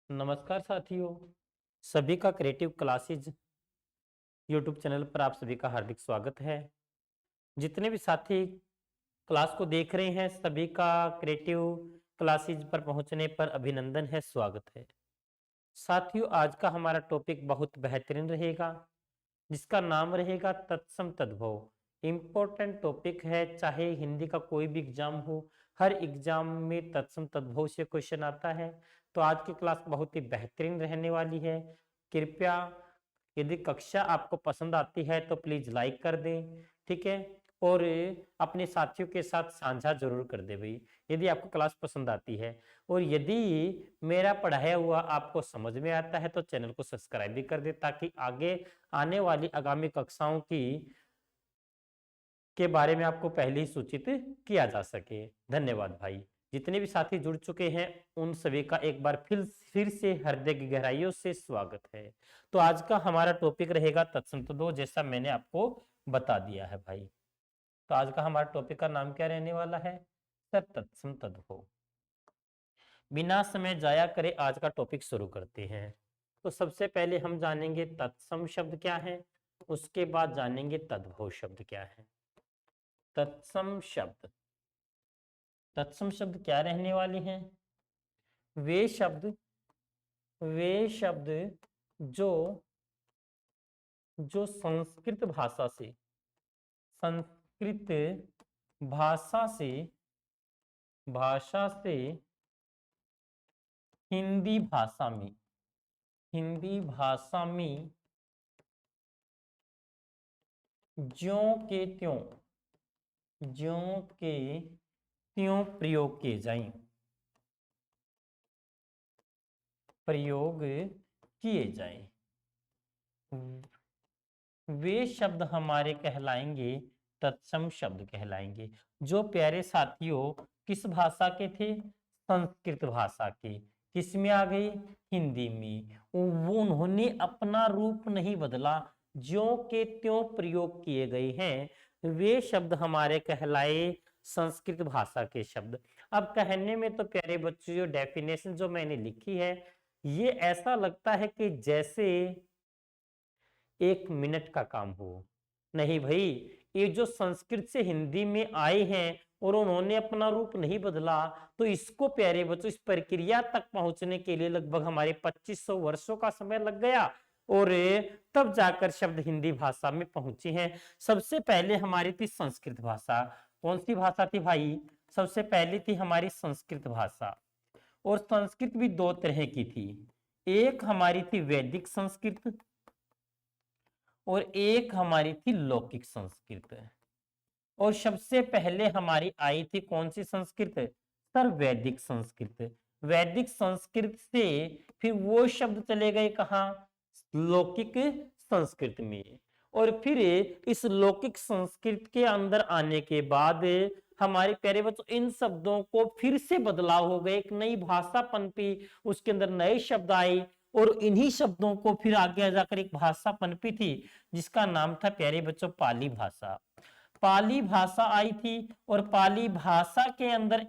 नमस्कार साथियों, सभी का क्रिएटिव क्लासेज यूट्यूब चैनल पर आप सभी का हार्दिक स्वागत है। जितने भी साथी क्लास को देख रहे हैं, सभी का क्रिएटिव क्लासेज पर पहुंचने पर अभिनंदन है, स्वागत है। साथियों, आज का हमारा टॉपिक बहुत बेहतरीन रहेगा, जिसका नाम रहेगा तत्सम तद्भव। इम्पोर्टेंट टॉपिक है, चाहे हिंदी का कोई भी एग्जाम हो, हर एग्जाम में तत्सम तद्भव से क्वेश्चन आता है। तो आज की क्लास बहुत ही बेहतरीन रहने वाली है। कृपया यदि कक्षा आपको पसंद आती है तो प्लीज लाइक कर दें, ठीक है। और अपने साथियों के साथ साझा जरूर कर दे भाई, यदि आपको क्लास पसंद आती है। और यदि मेरा पढ़ाया हुआ आपको समझ में आता है तो चैनल को सब्सक्राइब भी कर दे, ताकि आगे आने वाली आगामी कक्षाओं की के बारे में आपको पहले ही सूचित किया जा सके। धन्यवाद भाई। जितने भी साथी जुड़ चुके हैं उन सभी का एक बार फिर से हृदय की गहराइयों से स्वागत है। तो आज का हमारा टॉपिक रहेगा तत्सम तद्भव, जैसा मैंने आपको बता दिया है भाई। तो आज का हमारा टॉपिक का नाम क्या रहने वाला है? सर तत्सम तद्भव। बिना समय जाया करे आज का टॉपिक शुरू करते हैं। तो सबसे पहले हम जानेंगे तत्सम शब्द क्या है, उसके बाद जानेंगे तद्भव शब्द क्या है। तत्सम शब्द, तत्सम शब्द क्या रहने वाले हैं? वे शब्द, वे शब्द जो जो संस्कृत भाषा से, संस्कृत भाषा से भाषा से हिंदी भाषा में, हिंदी भाषा में ज्यों के त्यों, ज्यों के त्यों प्रयोग किए जाएं, प्रयोग किए जाएं, वे शब्द हमारे कहलाएंगे तत्सम शब्द कहलाएंगे। जो प्यारे साथियों किस भाषा के थे? संस्कृत भाषा के। किस में आ गए? हिंदी में। वो उन्होंने अपना रूप नहीं बदला, ज्यों के त्यों प्रयोग किए गए हैं, वे शब्द हमारे कहलाए संस्कृत भाषा के शब्द। अब कहने में तो प्यारे बच्चों जो डेफिनेशन जो मैंने लिखी है, ये ऐसा लगता है कि जैसे 1 मिनट का काम हो। नहीं भाई, ये जो संस्कृत से हिंदी में आए हैं और उन्होंने अपना रूप नहीं बदला, तो इसको प्यारे बच्चों इस प्रक्रिया तक पहुंचने के लिए लगभग हमारे 2500 वर्षों का समय लग गया, और तब जाकर शब्द हिंदी भाषा में पहुंचे हैं। सबसे पहले हमारी थी संस्कृत भाषा। कौन सी भाषा थी भाई? सबसे पहली थी हमारी संस्कृत भाषा। और संस्कृत भी दो तरह की थी, एक हमारी थी वैदिक संस्कृत और एक हमारी थी लौकिक संस्कृत। और सबसे पहले हमारी आई थी कौन सी संस्कृत? सर वैदिक संस्कृत। वैदिक संस्कृत से फिर वो शब्द चले गए कहाँ? लौकिक संस्कृत में। और फिर इस लौकिक संस्कृत के अंदर आने के बाद हमारे प्यारे बच्चों इन शब्दों को फिर से बदलाव हो गए, एक नई भाषा पनपी, उसके अंदर नए शब्द आए, और इन्हीं शब्दों को फिर आगे जाकर एक भाषा पनपी थी जिसका नाम था प्यारे बच्चों पाली भाषा। पाली भाषा आई थी, और पाली भाषा के अंदर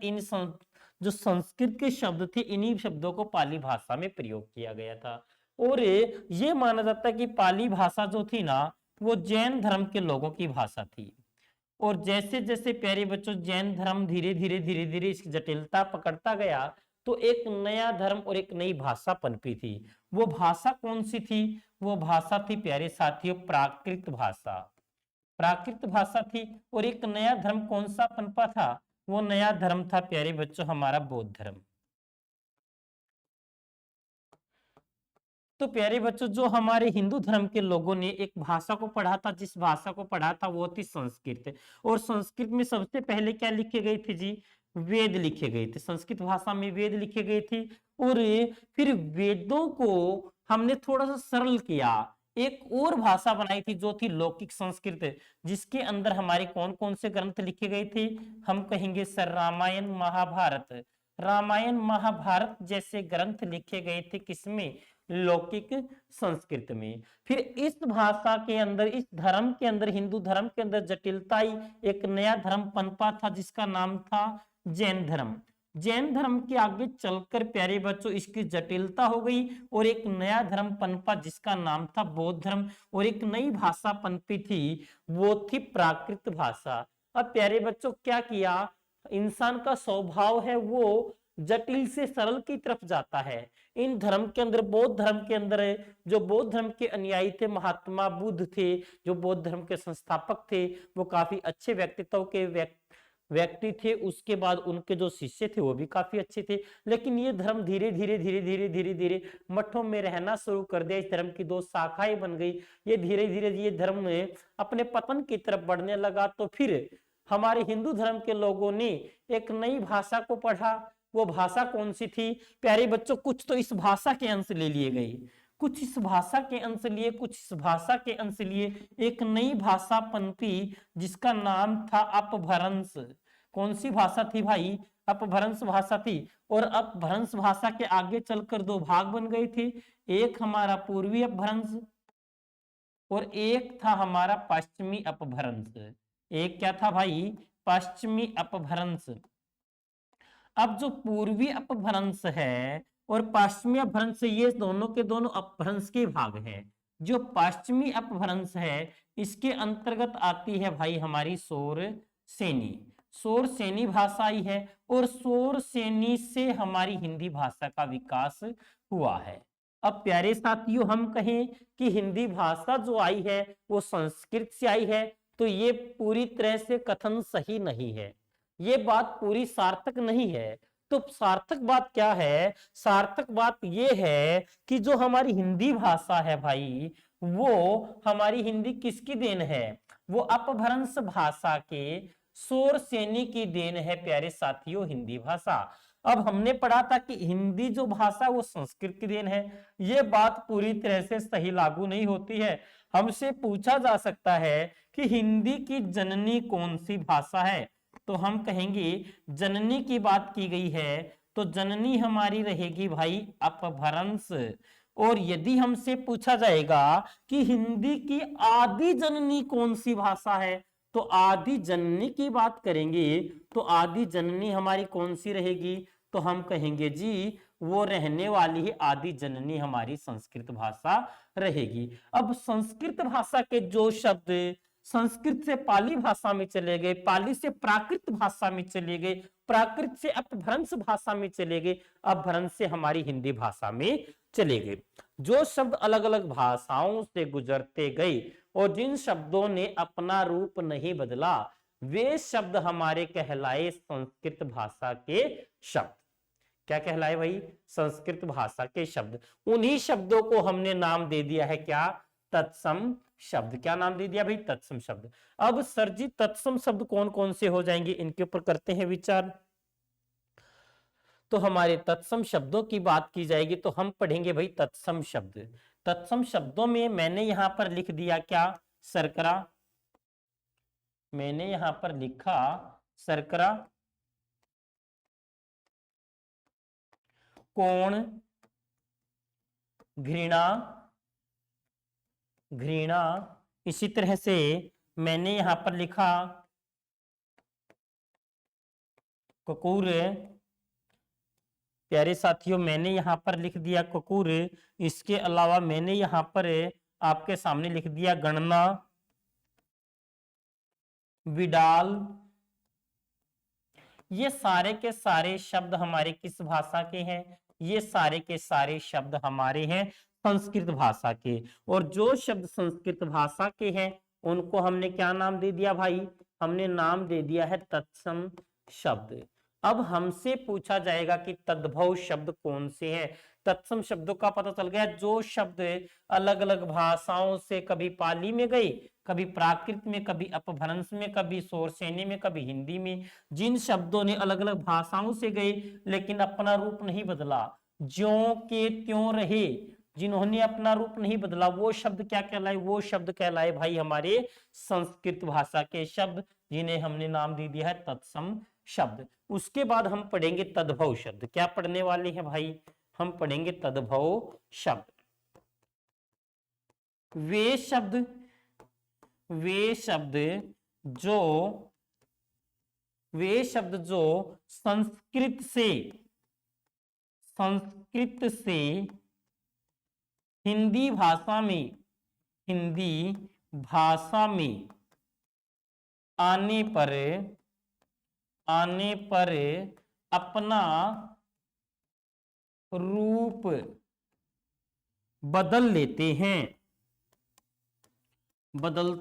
जो संस्कृत के शब्द थे, इन्हीं शब्दों को पाली भाषा में प्रयोग किया गया था। और ये माना जाता है कि पाली भाषा जो थी ना, वो जैन धर्म के लोगों की भाषा थी। और जैसे जैसे प्यारे बच्चों जैन धर्म धीरे धीरे धीरे धीरे इसकी जटिलता पकड़ता गया, तो एक नया धर्म और एक नई भाषा पनपी थी। वो भाषा कौन सी थी? वो भाषा थी प्यारे साथियों प्राकृत भाषा। प्राकृत भाषा थी। और एक नया धर्म कौन सा पनपा था? वो नया धर्म था प्यारे बच्चों हमारा बौद्ध धर्म। तो प्यारे बच्चों जो हमारे हिंदू धर्म के लोगों ने एक भाषा को पढ़ा था, जिस भाषा को पढ़ा था वो थी संस्कृत। और संस्कृत में सबसे पहले क्या लिखे गए थे जी? वेद लिखे गए थे। संस्कृत भाषा में वेद लिखे गए थे। और फिर वेदों को हमने थोड़ा सा सरल किया, एक और भाषा बनाई थी जो थी लौकिक संस्कृत, जिसके अंदर हमारे कौन कौन से ग्रंथ लिखे गए थे? हम कहेंगे सर रामायण महाभारत। रामायण महाभारत जैसे ग्रंथ लिखे गए थे किसमें? लौकिक संस्कृत में। फिर इस भाषा के अंदर, इस धर्म के अंदर, हिंदू धर्म के अंदर जटिलता आई, एक नया धर्म पनपा था जिसका नाम था जैन धर्म। जैन धर्म के आगे चलकर प्यारे बच्चों इसकी जटिलता हो गई और एक नया धर्म पनपा जिसका नाम था बौद्ध धर्म, और एक नई भाषा पनपी थी, वो थी प्राकृत भाषा। अब प्यारे बच्चों क्या किया, इंसान का स्वभाव है वो जटिल से सरल की तरफ जाता है। इन धर्म के अंदर, बौद्ध धर्म के अंदर, जो बौद्ध धर्म के अनुयायी थे, महात्मा बुद्ध थे, जो बौद्ध धर्म के संस्थापक थे, वो काफी अच्छे व्यक्तित्व के व्यक्ति थे। उसके बाद उनके जो शिष्य थे वो भी काफी अच्छे थे, लेकिन ये धर्म धीरे धीरे धीरे धीरे धीरे धीरे मठों में रहना शुरू कर दिया। इस धर्म की दो शाखाएं बन गई। ये धीरे धीरे ये धर्म में अपने पतन की तरफ बढ़ने लगा। तो फिर हमारे हिंदू धर्म के लोगों ने एक नई भाषा को पढ़ा। वो भाषा कौन सी थी प्यारे बच्चों, कुछ तो इस भाषा के अंश ले लिए गए, कुछ इस भाषा के अंश लिए, कुछ इस भाषा के अंश लिए, एक नई भाषा पनपी जिसका नाम था अपभ्रंश। कौन सी भाषा थी भाई, अपभ्रंश भाषा थी। और अपभ्रंश भाषा के आगे चलकर दो भाग बन गए थे, एक हमारा पूर्वी अपभ्रंश और एक था हमारा पश्चिमी अपभ्रंश। एक क्या था भाई, पश्चिमी अपभ्रंश। अब जो पूर्वी अपभ्रंश है और पश्चिमी अपभ्रंश, ये दोनों के दोनों अपभ्रंश के भाग हैं। जो पश्चिमी अपभ्रंश है इसके अंतर्गत आती है भाई हमारी सोर सेनी। सोर सेनी भाषा आई है और सोर सेनी से हमारी हिंदी भाषा का विकास हुआ है। अब प्यारे साथियों हम कहें कि हिंदी भाषा जो आई है वो संस्कृत से आई है, तो ये पूरी तरह से कथन सही नहीं है, ये बात पूरी सार्थक नहीं है। तो सार्थक बात क्या है, सार्थक बात ये है कि जो हमारी हिंदी भाषा है भाई, वो हमारी हिंदी किसकी देन है, वो अपभ्रंश भाषा के सोर सेनी की देन है प्यारे साथियों, हिंदी भाषा। अब हमने पढ़ा था कि हिंदी जो भाषा वो संस्कृत की देन है, ये बात पूरी तरह से सही लागू नहीं होती है। हमसे पूछा जा सकता है कि हिंदी की जननी कौन सी भाषा है, तो हम कहेंगे जननी की बात की गई है तो जननी हमारी रहेगी भाई अपभ्रंश। और यदि हमसे पूछा जाएगा कि हिंदी की आदि जननी कौन सी भाषा है, तो आदि जननी की बात करेंगे तो आदि जननी हमारी कौन सी रहेगी, तो हम कहेंगे जी वो रहने वाली है आदि जननी हमारी संस्कृत भाषा रहेगी। अब संस्कृत भाषा के जो शब्द संस्कृत से पाली भाषा में चले गए, पाली से प्राकृत भाषा में चले गए, प्राकृत से अपभ्रंश भाषा में चले गए, अपभ्रंश से हमारी हिंदी भाषा में चले गए। जो शब्द अलग अलग भाषाओं से गुजरते गए और जिन शब्दों ने अपना रूप नहीं बदला, वे शब्द हमारे कहलाए संस्कृत भाषा के शब्द। क्या कहलाए भाई, संस्कृत भाषा के शब्द। उन्हीं शब्दों को हमने नाम दे दिया है क्या, तत्सम शब्द। क्या नाम दे दिया भाई, तत्सम शब्द। अब सर जी तत्सम शब्द कौन कौन से हो जाएंगे, इनके ऊपर करते हैं विचार। तो हमारे तत्सम शब्दों की बात की जाएगी तो हम पढ़ेंगे भाई तत्सम शब्द। तत्सम शब्दों में मैंने यहां पर लिख दिया क्या, शर्करा, मैंने यहां पर लिखा शर्करा, कोण, घृणा, घृणा, इसी तरह से मैंने यहां पर लिखा कुकुर। प्यारे साथियों मैंने यहां पर लिख दिया कुकुर। इसके अलावा मैंने यहां पर आपके सामने लिख दिया गणना, विडाल। ये सारे के सारे शब्द हमारे किस भाषा के हैं, ये सारे के सारे शब्द हमारे हैं संस्कृत भाषा के। और जो शब्द संस्कृत भाषा के हैं उनको हमने क्या नाम दे दिया भाई, हमने नाम दे दिया है तत्सम शब्द। अब हमसे पूछा जाएगा कि तद्भव शब्द कौन से हैं। तत्सम शब्दों का पता चल गया, जो शब्द अलग अलग भाषाओं से कभी पाली में गए, कभी प्राकृत में, कभी अपभ्रंश में, कभी सोरसेनी में, कभी हिंदी में, जिन शब्दों ने अलग अलग भाषाओं से गए लेकिन अपना रूप नहीं बदला, ज्यों के त्यों रहे, जिन्होंने अपना रूप नहीं बदला, वो शब्द क्या कहलाए, वो शब्द कहलाए भाई हमारे संस्कृत भाषा के शब्द, जिन्हें हमने नाम दे दिया है तत्सम शब्द। उसके बाद हम पढ़ेंगे तद्भव शब्द। क्या पढ़ने वाले हैं भाई, हम पढ़ेंगे तद्भव शब्द। वे शब्द जो वे शब्द जो संस्कृत से हिंदी भाषा में आने पर अपना रूप बदल लेते हैं, बदल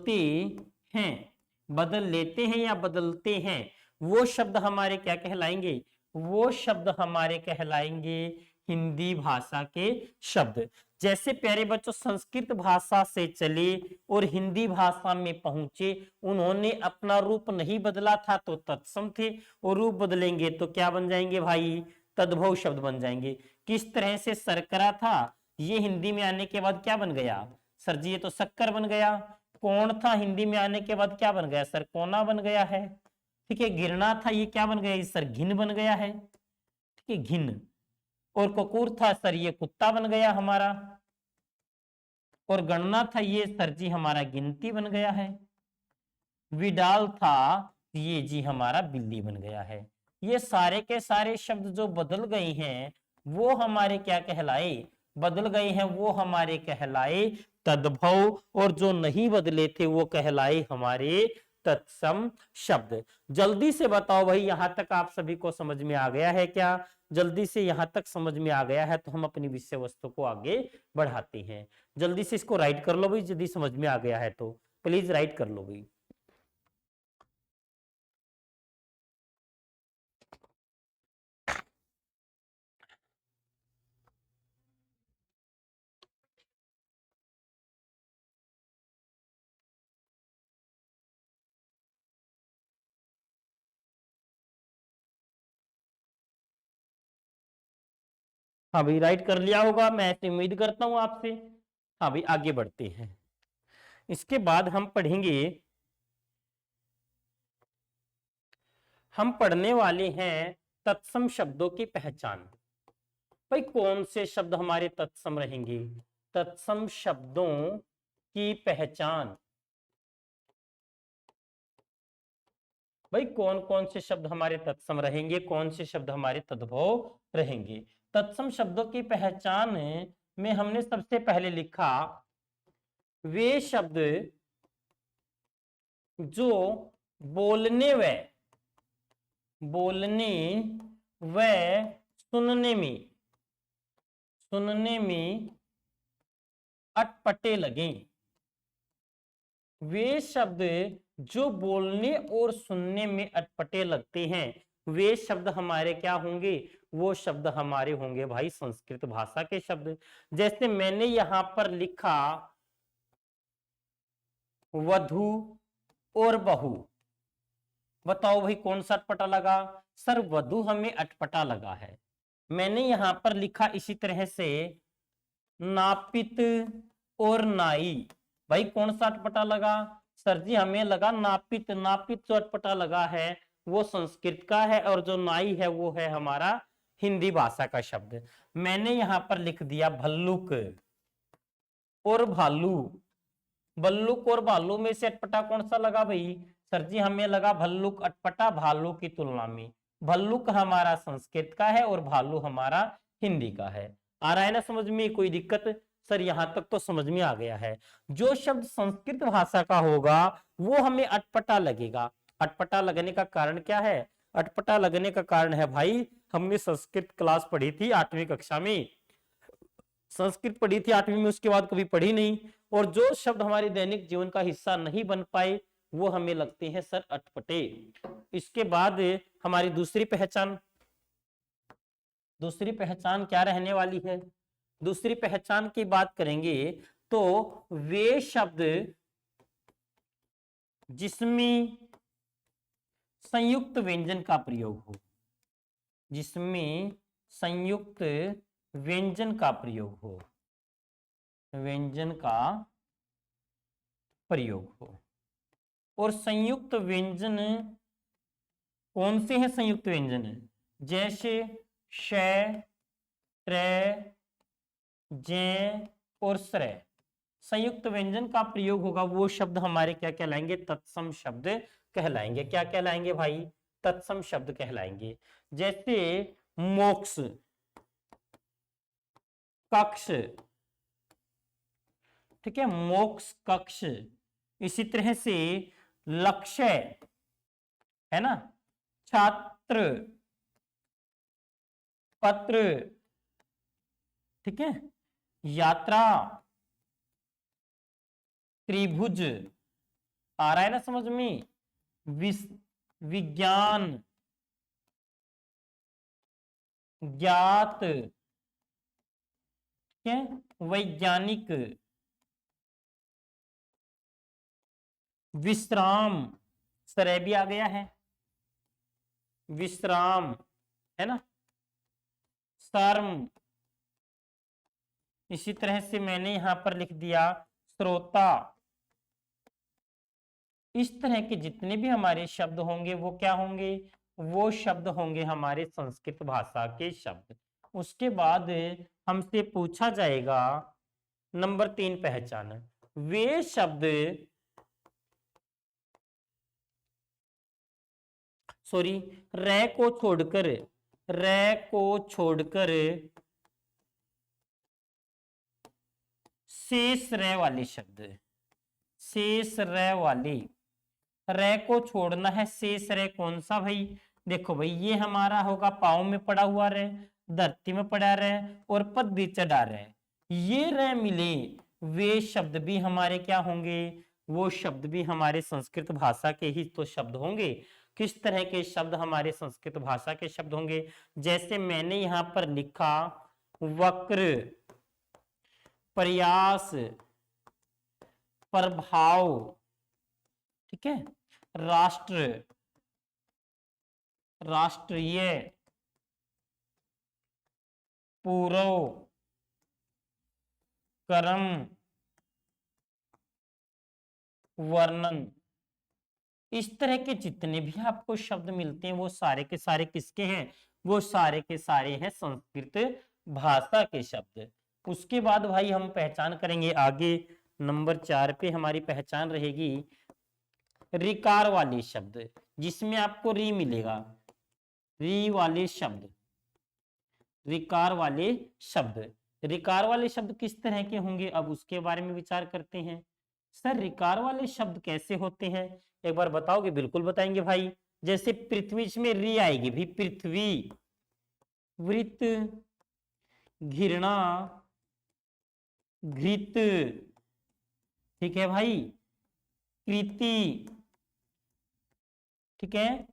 लेते हैं या बदलते हैं, वो शब्द हमारे क्या कहलाएंगे? वो शब्द हमारे कहलाएंगे हिंदी भाषा के शब्द। जैसे प्यारे बच्चों संस्कृत भाषा से चले और हिंदी भाषा में पहुंचे, उन्होंने अपना रूप नहीं बदला था तो तत्सम थे, और रूप बदलेंगे तो क्या बन जाएंगे भाई? तद्भव शब्द बन जाएंगे। किस तरह से सरकरा था, ये हिंदी में आने के बाद क्या बन गया? सर जी ये तो शक्कर बन गया। कौन था, हिंदी में आने के बाद क्या बन गया? सर कोना बन गया है। ठीक है, गिरना था, ये क्या बन गया? सर घिन बन गया है। ठीक है, घिन। और कुकुर था सर, ये कुत्ता बन गया हमारा। और गणना था, ये सर जी हमारा गिनती बन गया है। विडाल था, ये जी हमारा बिल्ली बन गया है। ये सारे के सारे शब्द जो बदल गए हैं वो हमारे क्या कहलाए? बदल गए हैं वो हमारे कहलाए तद्भव, और जो नहीं बदले थे वो कहलाए हमारे तत्सम शब्द। जल्दी से बताओ भाई, यहां तक आप सभी को समझ में आ गया है क्या? जल्दी से यहां तक समझ में आ गया है तो हम अपनी विषय वस्तु को आगे बढ़ाते हैं। जल्दी से इसको राइट कर लो भाई, यदि समझ में आ गया है तो प्लीज राइट कर लो भाई। हाँ भाई राइट कर लिया होगा, मैं ऐसे उम्मीद करता हूं आपसे। हाँ भाई आगे बढ़ते हैं। इसके बाद हम पढ़ने वाले हैं तत्सम शब्दों की पहचान। भाई कौन से शब्द हमारे तत्सम रहेंगे? तत्सम शब्दों की पहचान। भाई कौन कौन से शब्द हमारे तत्सम रहेंगे, कौन से शब्द हमारे तद्भव रहेंगे? तत्सम शब्दों की पहचान में हमने सबसे पहले लिखा वे शब्द जो बोलने व सुनने में अटपटे लगे। वे शब्द जो बोलने और सुनने में अटपटे लगते हैं, वे शब्द हमारे क्या होंगे? वो शब्द हमारे होंगे भाई संस्कृत भाषा के शब्द। जैसे मैंने यहां पर लिखा वधु और बहू। बताओ भाई कौन सा अटपटा लगा? सर वधु हमें अटपटा लगा है। मैंने यहां पर लिखा इसी तरह से नापित और नाई। भाई कौन सा अटपटा लगा? सर जी हमें लगा नापित। नापित जो अटपटा लगा है वो संस्कृत का है, और जो नाई है वो है हमारा हिंदी भाषा का शब्द। मैंने यहां पर लिख दिया भल्लुक और भालू। भल्लुक और भालू में से अटपटा कौन सा लगा भाई? सर जी हमें लगा भल्लुक अटपटा भालू की तुलना में। भल्लुक हमारा संस्कृत का है और भालू हमारा हिंदी का है। आ रहा है ना समझ में? कोई दिक्कत? सर यहां तक तो समझ में आ गया है। जो शब्द संस्कृत भाषा का होगा वो हमें अटपटा लगेगा। अटपटा लगने का कारण क्या है? अटपटा लगने का कारण है भाई, हमने संस्कृत क्लास पढ़ी थी 8वीं कक्षा में, संस्कृत पढ़ी थी 8वीं में, उसके बाद कभी पढ़ी नहीं, और जो शब्द हमारे दैनिक जीवन का हिस्सा नहीं बन पाए वो हमें लगते हैं सर अटपटे। इसके बाद हमारी दूसरी पहचान क्या रहने वाली है? दूसरी पहचान की बात करेंगे तो वे शब्द जिसमें संयुक्त व्यंजन का प्रयोग हो, जिसमें संयुक्त व्यंजन का प्रयोग हो, व्यंजन का प्रयोग हो। और संयुक्त व्यंजन कौन से हैं? संयुक्त व्यंजन जैसे श, त्र, ज और स्र। संयुक्त व्यंजन का प्रयोग होगा वो शब्द हमारे क्या कहलाएंगे? तत्सम शब्द कहलाएंगे। क्या कहलाएंगे भाई? तत्सम शब्द कहलाएंगे। जैसे मोक्ष, कक्ष, ठीक है, मोक्ष कक्ष। इसी तरह से लक्ष्य, है ना, छात्र, पत्र, ठीक है, यात्रा, त्रिभुज, आ रहा है ना समझ में, विज्ञान, ज्ञात, ठीक है, वैज्ञानिक, विश्राम, सरय भी आ गया है, विश्राम, है ना, शर्म। इसी तरह से मैंने यहां पर लिख दिया श्रोता। इस तरह के जितने भी हमारे शब्द होंगे वो क्या होंगे, वो शब्द होंगे हमारे संस्कृत भाषा के शब्द। उसके बाद हमसे पूछा जाएगा नंबर 3 पहचान, वे शब्द, सॉरी, रे को छोड़कर, रे को छोड़कर शेष रे वाले शब्द, शेष रे वाले, रे को छोड़ना है, शेष रे कौन सा भाई, देखो भाई ये हमारा होगा पाँव में पड़ा हुआ रे, धरती में पड़ा रे, और पद चढ़ा रे, ये रे मिले वे शब्द भी हमारे क्या होंगे, वो शब्द भी हमारे संस्कृत भाषा के ही तो शब्द होंगे। किस तरह के शब्द हमारे संस्कृत भाषा के शब्द होंगे, जैसे मैंने यहां पर लिखा वक्र, प्रयास, प्रभाव, ठीक है, राष्ट्र, राष्ट्रीय, पूर्व, कर्म, वर्णन। इस तरह के जितने भी आपको शब्द मिलते हैं वो सारे के सारे किसके हैं, वो सारे के सारे हैं संस्कृत भाषा के शब्द। उसके बाद भाई हम पहचान करेंगे आगे, नंबर 4 पे हमारी पहचान रहेगी रिकार वाले शब्द, जिसमें आपको री मिलेगा, री वाले शब्द, रिकार वाले शब्द। रिकार वाले शब्द किस तरह के होंगे, अब उसके बारे में विचार करते हैं। सर रिकार वाले शब्द कैसे होते हैं, एक बार बताओगे, बिल्कुल बताएंगे भाई। जैसे पृथ्वी, इसमें री आएगी भी, पृथ्वी, वृत्त, घृणा, घृत, ठीक है भाई, कृति, ठीक है,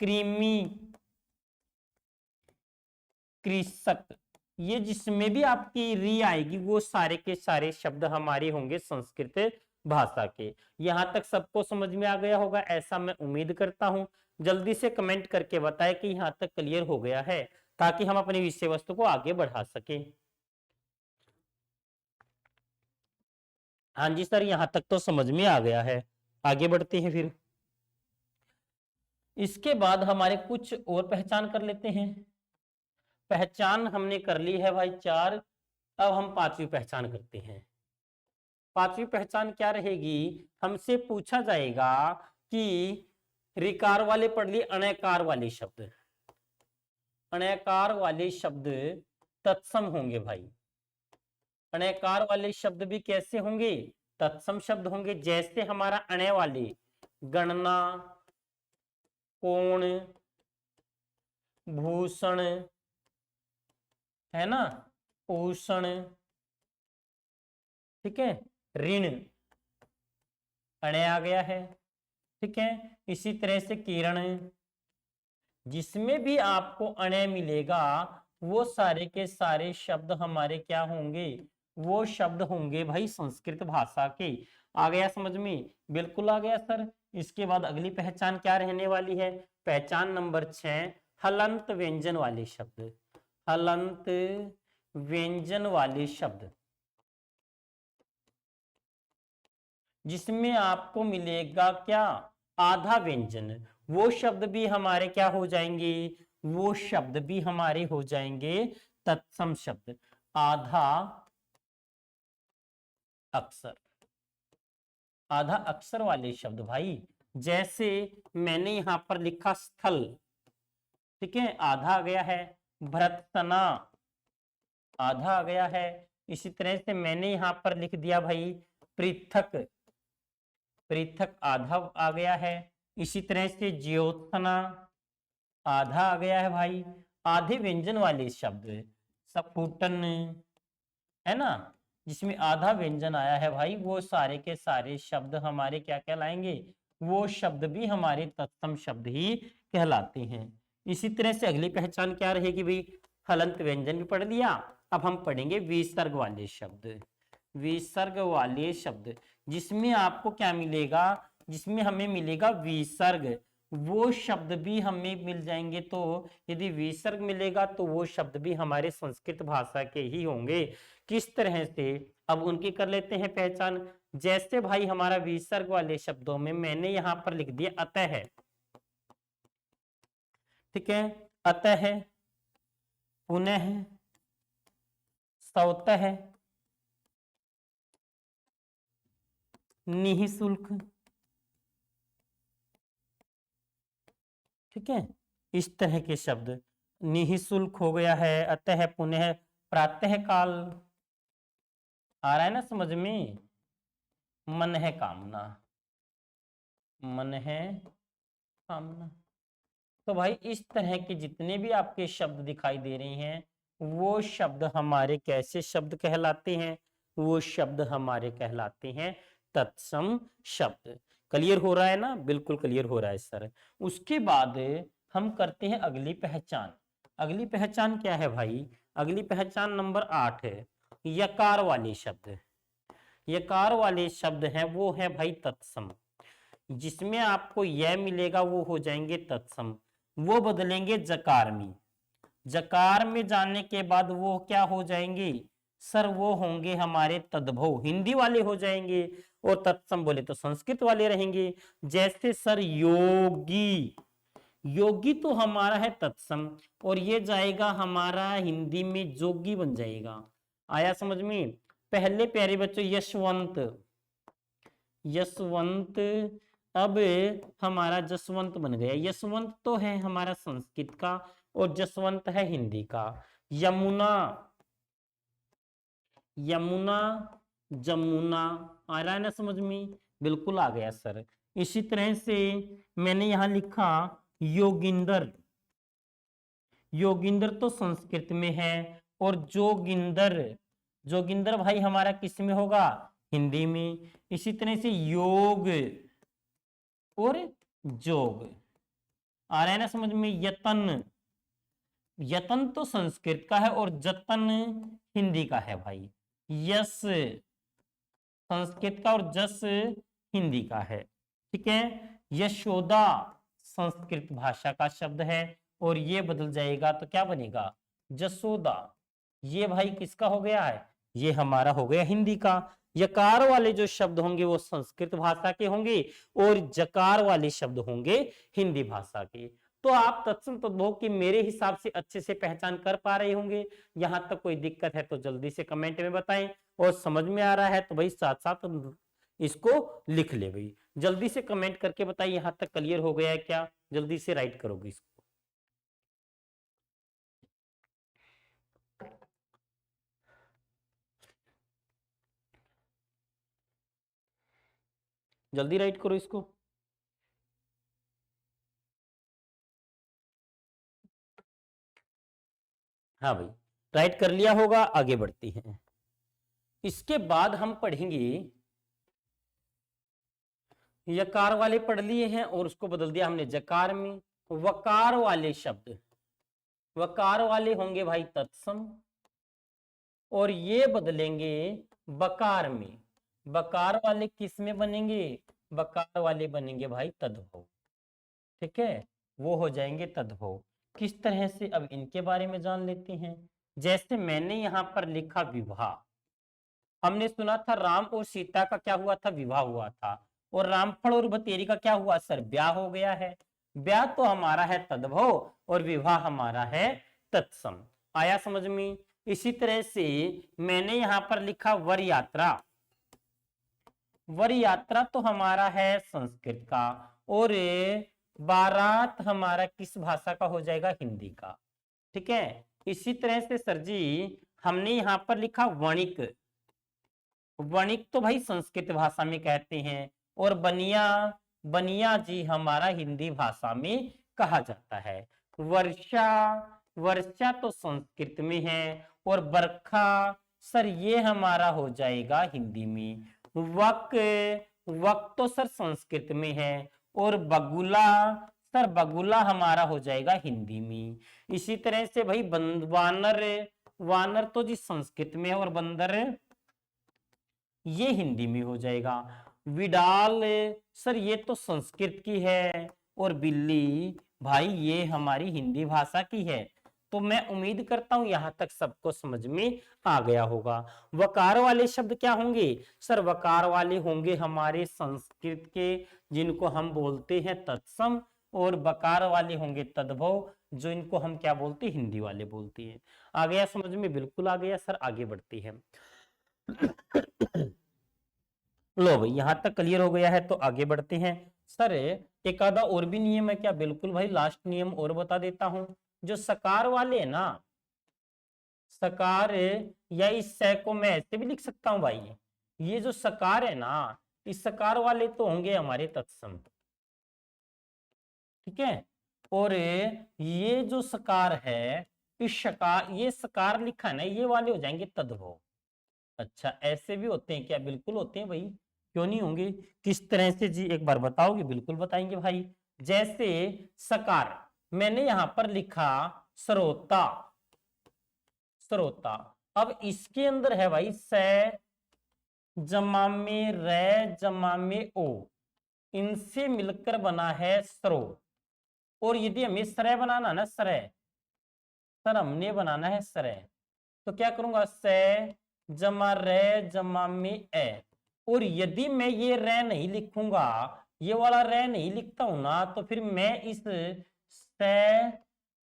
कृमि, कृषक, ये जिसमें भी आपकी री आएगी वो सारे के सारे शब्द हमारे होंगे संस्कृत भाषा के। यहां तक सबको समझ में आ गया होगा ऐसा मैं उम्मीद करता हूं। जल्दी से कमेंट करके बताएं कि यहां तक क्लियर हो गया है, ताकि हम अपनी विषय वस्तु को आगे बढ़ा सकें। हाँ जी सर, यहां तक तो समझ में आ गया है, आगे बढ़ते हैं फिर। इसके बाद हमारे कुछ और पहचान कर लेते हैं। पहचान हमने कर ली है भाई 4, अब हम 5वीं पहचान करते हैं। 5वीं पहचान क्या रहेगी, हमसे पूछा जाएगा कि रिकार वाले पढ़ लिए, अनयकार वाले शब्द, अनयकार वाले शब्द तत्सम होंगे भाई। अनयकार वाले शब्द भी कैसे होंगे, तत्सम शब्द होंगे। जैसे हमारा अणय वाले, गणना, कोण, भूषण, है ना, पोषण, ठीक है, ऋण, अणय आ गया है, ठीक है। इसी तरह से किरण, जिसमें भी आपको अणय मिलेगा वो सारे के सारे शब्द हमारे क्या होंगे, वो शब्द होंगे भाई संस्कृत भाषा के। आ गया समझ में, बिल्कुल आ गया सर। इसके बाद अगली पहचान क्या रहने वाली है, पहचान नंबर 6, हलंत व्यंजन वाले शब्द, हलंत व्यंजन वाले शब्द, जिसमें आपको मिलेगा क्या, आधा व्यंजन, वो शब्द भी हमारे क्या हो जाएंगे, वो शब्द भी हमारे हो जाएंगे तत्सम शब्द। आधा अक्षर, आधा अक्षर वाले शब्द भाई जैसे मैंने यहां पर लिखा स्थल, ठीक है, आधा आ गया है। भर्त्सना, आधा आ गया है। इसी तरह से मैंने यहां पर लिख दिया भाई पृथक, पृथक आधा आ गया है। इसी तरह से ज्योत्सना, आधा आ गया है भाई। आधे व्यंजन वाले शब्द, स्फुटन, है ना, जिसमें आधा व्यंजन आया है भाई, वो सारे के सारे शब्द हमारे क्या कहलाएंगे, वो शब्द भी हमारे तत्सम शब्द ही कहलाते हैं। इसी तरह से अगली पहचान क्या रहेगी भाई, हलंत व्यंजन भी पढ़ लिया। अब हम पढ़ेंगे विसर्ग वाले शब्द। विसर्ग वाले शब्द जिसमें आपको क्या मिलेगा, जिसमें हमें मिलेगा विसर्ग, वो शब्द भी हमें मिल जाएंगे। तो यदि विसर्ग मिलेगा तो वो शब्द भी हमारे संस्कृत भाषा के ही होंगे। किस तरह से, अब उनकी कर लेते हैं पहचान। जैसे भाई हमारा विसर्ग वाले शब्दों में मैंने यहां पर लिख दिया अतः है, ठीक है, अतः है, पुनः है, स्वतः है, निःशुल्क, ठीक है, इस तरह के शब्द। निःशुल्क हो गया है, अतः, पुनः, प्रातः काल, आ रहा है ना समझ में। मन है कामना, मन है कामना। तो भाई इस तरह के जितने भी आपके शब्द दिखाई दे रहे हैं, वो शब्द हमारे कैसे शब्द कहलाते हैं, वो शब्द हमारे कहलाते हैं तत्सम शब्द। क्लियर हो रहा है ना, बिल्कुल क्लियर हो रहा है सर। उसके बाद हम करते हैं अगली पहचान। अगली पहचान क्या है भाई, अगली पहचान नंबर 8 है, यकार वाले शब्द। यकार वाले शब्द हैं वो है भाई तत्सम, जिसमें आपको यह मिलेगा वो हो जाएंगे तत्सम, वो बदलेंगे जकार में। जकार में जाने के बाद वो क्या हो जाएंगे सर, वो होंगे हमारे तद्भव, हिंदी वाले हो जाएंगे। और तत्सम बोले तो संस्कृत वाले रहेंगे। जैसे सर योगी, योगी तो हमारा है तत्सम, और ये जाएगा हमारा हिंदी में जोगी बन जाएगा। आया समझ में। पहले प्यारे बच्चों यशवंत, यशवंत, अब हमारा जसवंत बन गया। यशवंत तो है हमारा संस्कृत का और जसवंत है हिंदी का। यमुना, यमुना, जमुना, आ रहा है ना समझ में, बिल्कुल आ गया सर। इसी तरह से मैंने यहां लिखा योगिंदर, योगिंदर तो संस्कृत में है। और जोगिंदर, जोगिंदर भाई हमारा किस में होगा, हिंदी में। इसी तरह से योग और जोग, आ रहा है ना समझ में। यतन, यतन तो संस्कृत का है और जतन हिंदी का है भाई। यस संस्कृत का और जस हिंदी का है, ठीक है। यशोदा संस्कृत भाषा का शब्द है और ये बदल जाएगा तो क्या बनेगा, जसोदा। ये भाई किसका हो गया है, ये हमारा हो गया हिंदी का। यकार वाले जो शब्द होंगे वो संस्कृत भाषा के होंगे और जकार वाले शब्द होंगे हिंदी भाषा के। तो आप तत्सम तद्भव की मेरे हिसाब से अच्छे से पहचान कर पा रहे होंगे। यहां तक कोई दिक्कत है तो जल्दी से कमेंट में बताएं, और समझ में आ रहा है तो भाई साथ साथ इसको लिख ले भाई। जल्दी से कमेंट करके बताइए यहां तक क्लियर हो गया है क्या, जल्दी से राइट करोगे इसको। जल्दी राइट करो इसको। हाँ भाई राइट कर लिया होगा, आगे बढ़ते हैं। इसके बाद हम पढ़ेंगे, यकार वाले पढ़ लिए हैं और उसको बदल दिया हमने जकार में। वकार वाले शब्द, वकार वाले होंगे भाई तत्सम और ये बदलेंगे बकार में। बकार वाले किस में बनेंगे, बकार वाले बनेंगे भाई तद्भव, ठीक है, वो हो जाएंगे तद्भव। किस तरह से, अब इनके बारे में जान लेते हैं। जैसे मैंने यहां पर लिखा विवाह, हमने सुना था राम और सीता का क्या हुआ था, विवाह हुआ था। और रामफल और बतेरी का क्या हुआ सर, ब्याह हो गया है। ब्याह तो हमारा है तद्भव और विवाह हमारा है तत्सम। आया समझ में। इसी तरह से मैंने यहां पर लिखा वर यात्रा, वर यात्रा तो हमारा है संस्कृत का और बारात हमारा किस भाषा का हो जाएगा? हिंदी का। ठीक है, इसी तरह से सर जी हमने यहां पर लिखा वणिक। वणिक तो भाई संस्कृत भाषा में कहते हैं, और बनिया, बनिया जी हमारा हिंदी भाषा में कहा जाता है। वर्षा, वर्षा तो संस्कृत में है, और बरखा सर ये हमारा हो जाएगा हिंदी में। वक, वक तो सर संस्कृत में है, और बगुला सर बगुला हमारा हो जाएगा हिंदी में। इसी तरह से भाई वानर, वानर तो जी संस्कृत में है, और बंदर ये हिंदी में हो जाएगा। विडाल सर ये तो संस्कृत की है, और बिल्ली भाई ये हमारी हिंदी भाषा की है। तो मैं उम्मीद करता हूं यहां तक सबको समझ में आ गया होगा। वकार वाले शब्द क्या होंगे? सर वकार वाले होंगे हमारे संस्कृत के, जिनको हम बोलते हैं तत्सम, और बकार वाले होंगे तद्भव, जो इनको हम क्या बोलते हैं? हिंदी वाले बोलते हैं। आ गया समझ में? बिल्कुल आ गया सर। आगे बढ़ती है। लो भाई यहां तक क्लियर हो गया है, तो आगे बढ़ते हैं। सर एक आधा और भी नियम है क्या? बिल्कुल भाई, लास्ट नियम और बता देता हूं। जो सकार वाले है ना, सकार, या इस सै को मैं ऐसे भी लिख सकता हूं भाई, ये जो सकार है ना, इस सकार वाले तो होंगे हमारे तत्सम। ठीक है, और ये जो सकार है, इस सकार, ये सकार लिखा है ना, ये वाले हो जाएंगे तद्भव। अच्छा ऐसे भी होते हैं क्या? बिल्कुल होते हैं भाई, क्यों नहीं होंगे? किस तरह से जी, एक बार बताओगे? बिल्कुल बताएंगे भाई। जैसे सकार मैंने यहां पर लिखा श्रोता, श्रोता, अब इसके अंदर है भाई से जमा में रे जमा में ओ, इनसे मिलकर बना है स्रो। और यदि हमें श्रय बनाना ना, श्रय सर हमने बनाना है श्रय, तो क्या करूंगा? से जमा रे जमा में ए, और यदि मैं ये रे नहीं लिखूंगा, ये वाला रे नहीं लिखता हूं ना, तो फिर मैं इस से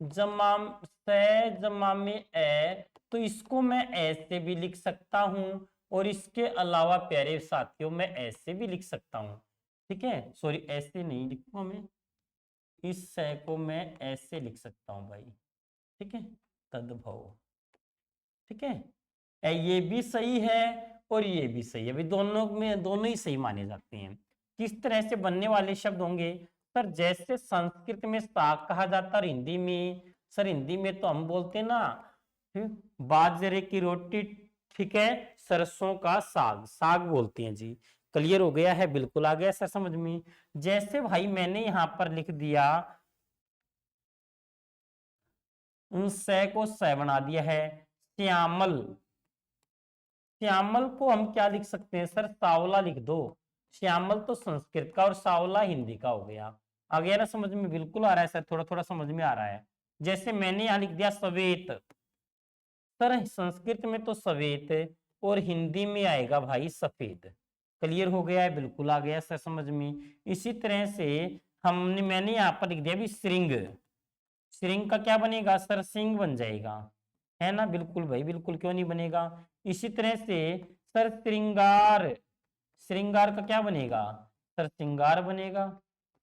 जमा में ए, तो इसको मैं ऐसे भी लिख सकता हूं, और इसके अलावा प्यारे साथियों मैं ऐसे भी लिख सकता हूं। ठीक है, सॉरी ऐसे नहीं लिखूंगा मैं, इस से को मैं ऐसे लिख सकता हूं भाई। ठीक है, तद्भव। ठीक है, ये भी सही है और ये भी सही है भाई, दोनों में दोनों ही सही माने जाते हैं। किस तरह से बनने वाले शब्द होंगे? सर जैसे संस्कृत में साग कहा जाता है, हिंदी में सर, हिंदी में तो हम बोलते हैं ना बाजरे की रोटी। ठीक है, सरसों का साग, साग बोलते हैं जी। क्लियर हो गया है? बिल्कुल आ गया सर समझ में। जैसे भाई मैंने यहां पर लिख दिया, उन से को से बना दिया है श्यामल, श्यामल को हम क्या लिख सकते हैं सर? सावला लिख दो। श्यामल तो संस्कृत का और सावला हिंदी का हो गया। आ गया ना समझ में? बिल्कुल आ रहा है सर, थोड़ा थोड़ा समझ में आ रहा है। जैसे मैंने यहां लिख दिया सवेत, सर संस्कृत में तो सवेत, और हिंदी में आएगा भाई सफेद। क्लियर हो गया है? बिल्कुल आ गया सर समझ में। इसी तरह से हमने, मैंने यहाँ पर लिख दिया भी श्रृंग, श्रृंग का क्या बनेगा सर? सिंह बन जाएगा, है ना? बिल्कुल भाई, बिल्कुल, क्यों नहीं बनेगा? इसी तरह से सर श्रृंगार, श्रृंगार का क्या बनेगा सर? श्रृंगार बनेगा।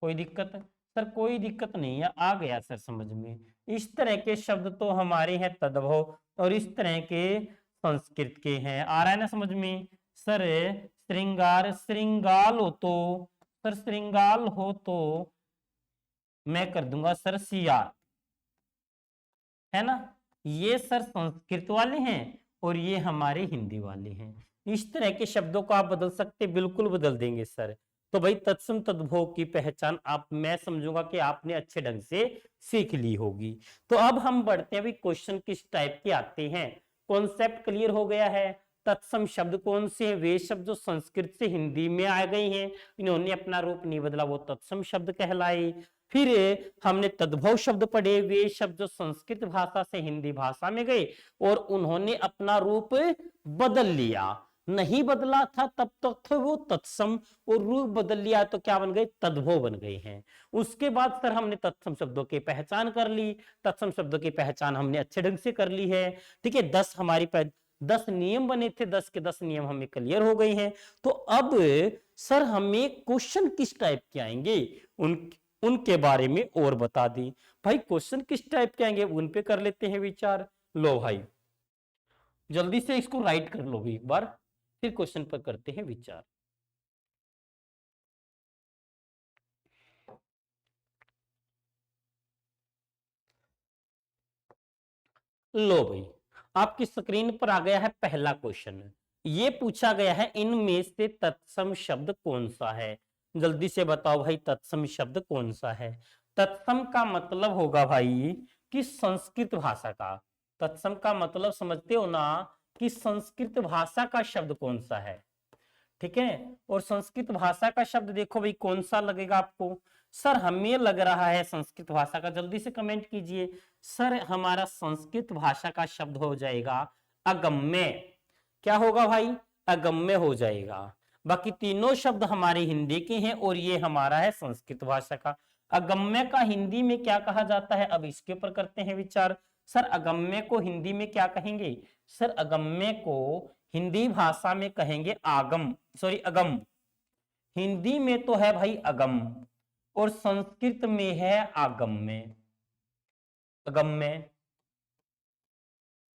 कोई दिक्कत? सर कोई दिक्कत नहीं है, आ गया सर समझ में। इस तरह के शब्द तो हमारे हैं तद्भव, और इस तरह के संस्कृत के हैं। आ रहा है ना समझ में? सर श्रृंगार, श्रृंगाल हो तो, सर श्रृंगाल हो तो मैं कर दूंगा सर सियार, है ना? ये सर संस्कृत वाले हैं, और ये हमारे हिंदी वाले हैं। इस तरह के शब्दों को आप बदल सकते? बिल्कुल बदल देंगे सर। तो भाई तत्सम तद्भव की पहचान आप, मैं समझूंगा कि आपने अच्छे ढंग से सीख ली होगी। तो अब हम बढ़ते हैं, अभी क्वेश्चन किस टाइप के आते हैं। कॉन्सेप्ट क्लियर हो गया है। तत्सम शब्द कौन से हैं? वे शब्द जो संस्कृत से हिंदी में आ गए हैं, इन्होंने अपना रूप नहीं बदला, वो तत्सम शब्द कहलाए। फिर हमने तद्भव शब्द पढ़े, वे शब्द जो संस्कृत भाषा से हिंदी भाषा में गए और उन्होंने अपना रूप बदल लिया। नहीं बदला था तब तक तो वो तत्सम, और रूप बदल लिया तो क्या बन गए? तद्भव बन गए हैं। उसके बाद सर हमने तत्सम शब्दों की पहचान कर ली, तत्सम शब्दों की पहचान हमने अच्छे ढंग से कर ली है। ठीक है, 10 नियम बने थे, 10 के 10 नियम हमें क्लियर हो गए हैं। तो अब सर हमें क्वेश्चन किस टाइप के आएंगे उनके बारे में और बता दी। भाई क्वेश्चन किस टाइप के आएंगे उन पे कर लेते हैं विचार। लो भाई जल्दी से इसको राइट कर लो भी एक बार, फिर क्वेश्चन पर करते हैं विचार। लो भाई आपकी स्क्रीन पर आ गया है पहला क्वेश्चन। ये पूछा गया है इनमें से तत्सम शब्द कौन सा है। जल्दी से बताओ भाई तत्सम शब्द कौन सा है। तत्सम का मतलब होगा भाई कि संस्कृत भाषा का। तत्सम का मतलब समझते हो ना कि संस्कृत भाषा का शब्द कौन सा है। ठीक है, और संस्कृत भाषा का शब्द देखो भाई कौन सा लगेगा आपको। सर हमें लग रहा है संस्कृत भाषा का, जल्दी से कमेंट कीजिए। सर हमारा संस्कृत भाषा का शब्द हो जाएगा अगम्य। क्या होगा भाई, अगम्य हो जाएगा। बाकी तीनों शब्द हमारे हिंदी के हैं और ये हमारा है संस्कृत भाषा का। अगम्य का हिंदी में क्या कहा जाता है, अब इसके ऊपर करते हैं विचार। सर अगम्य को हिंदी में क्या कहेंगे। सर अगम्य को हिंदी भाषा में कहेंगे आगम, सॉरी अगम। हिंदी में तो है भाई अगम और संस्कृत में है आगम्य, अगम्य।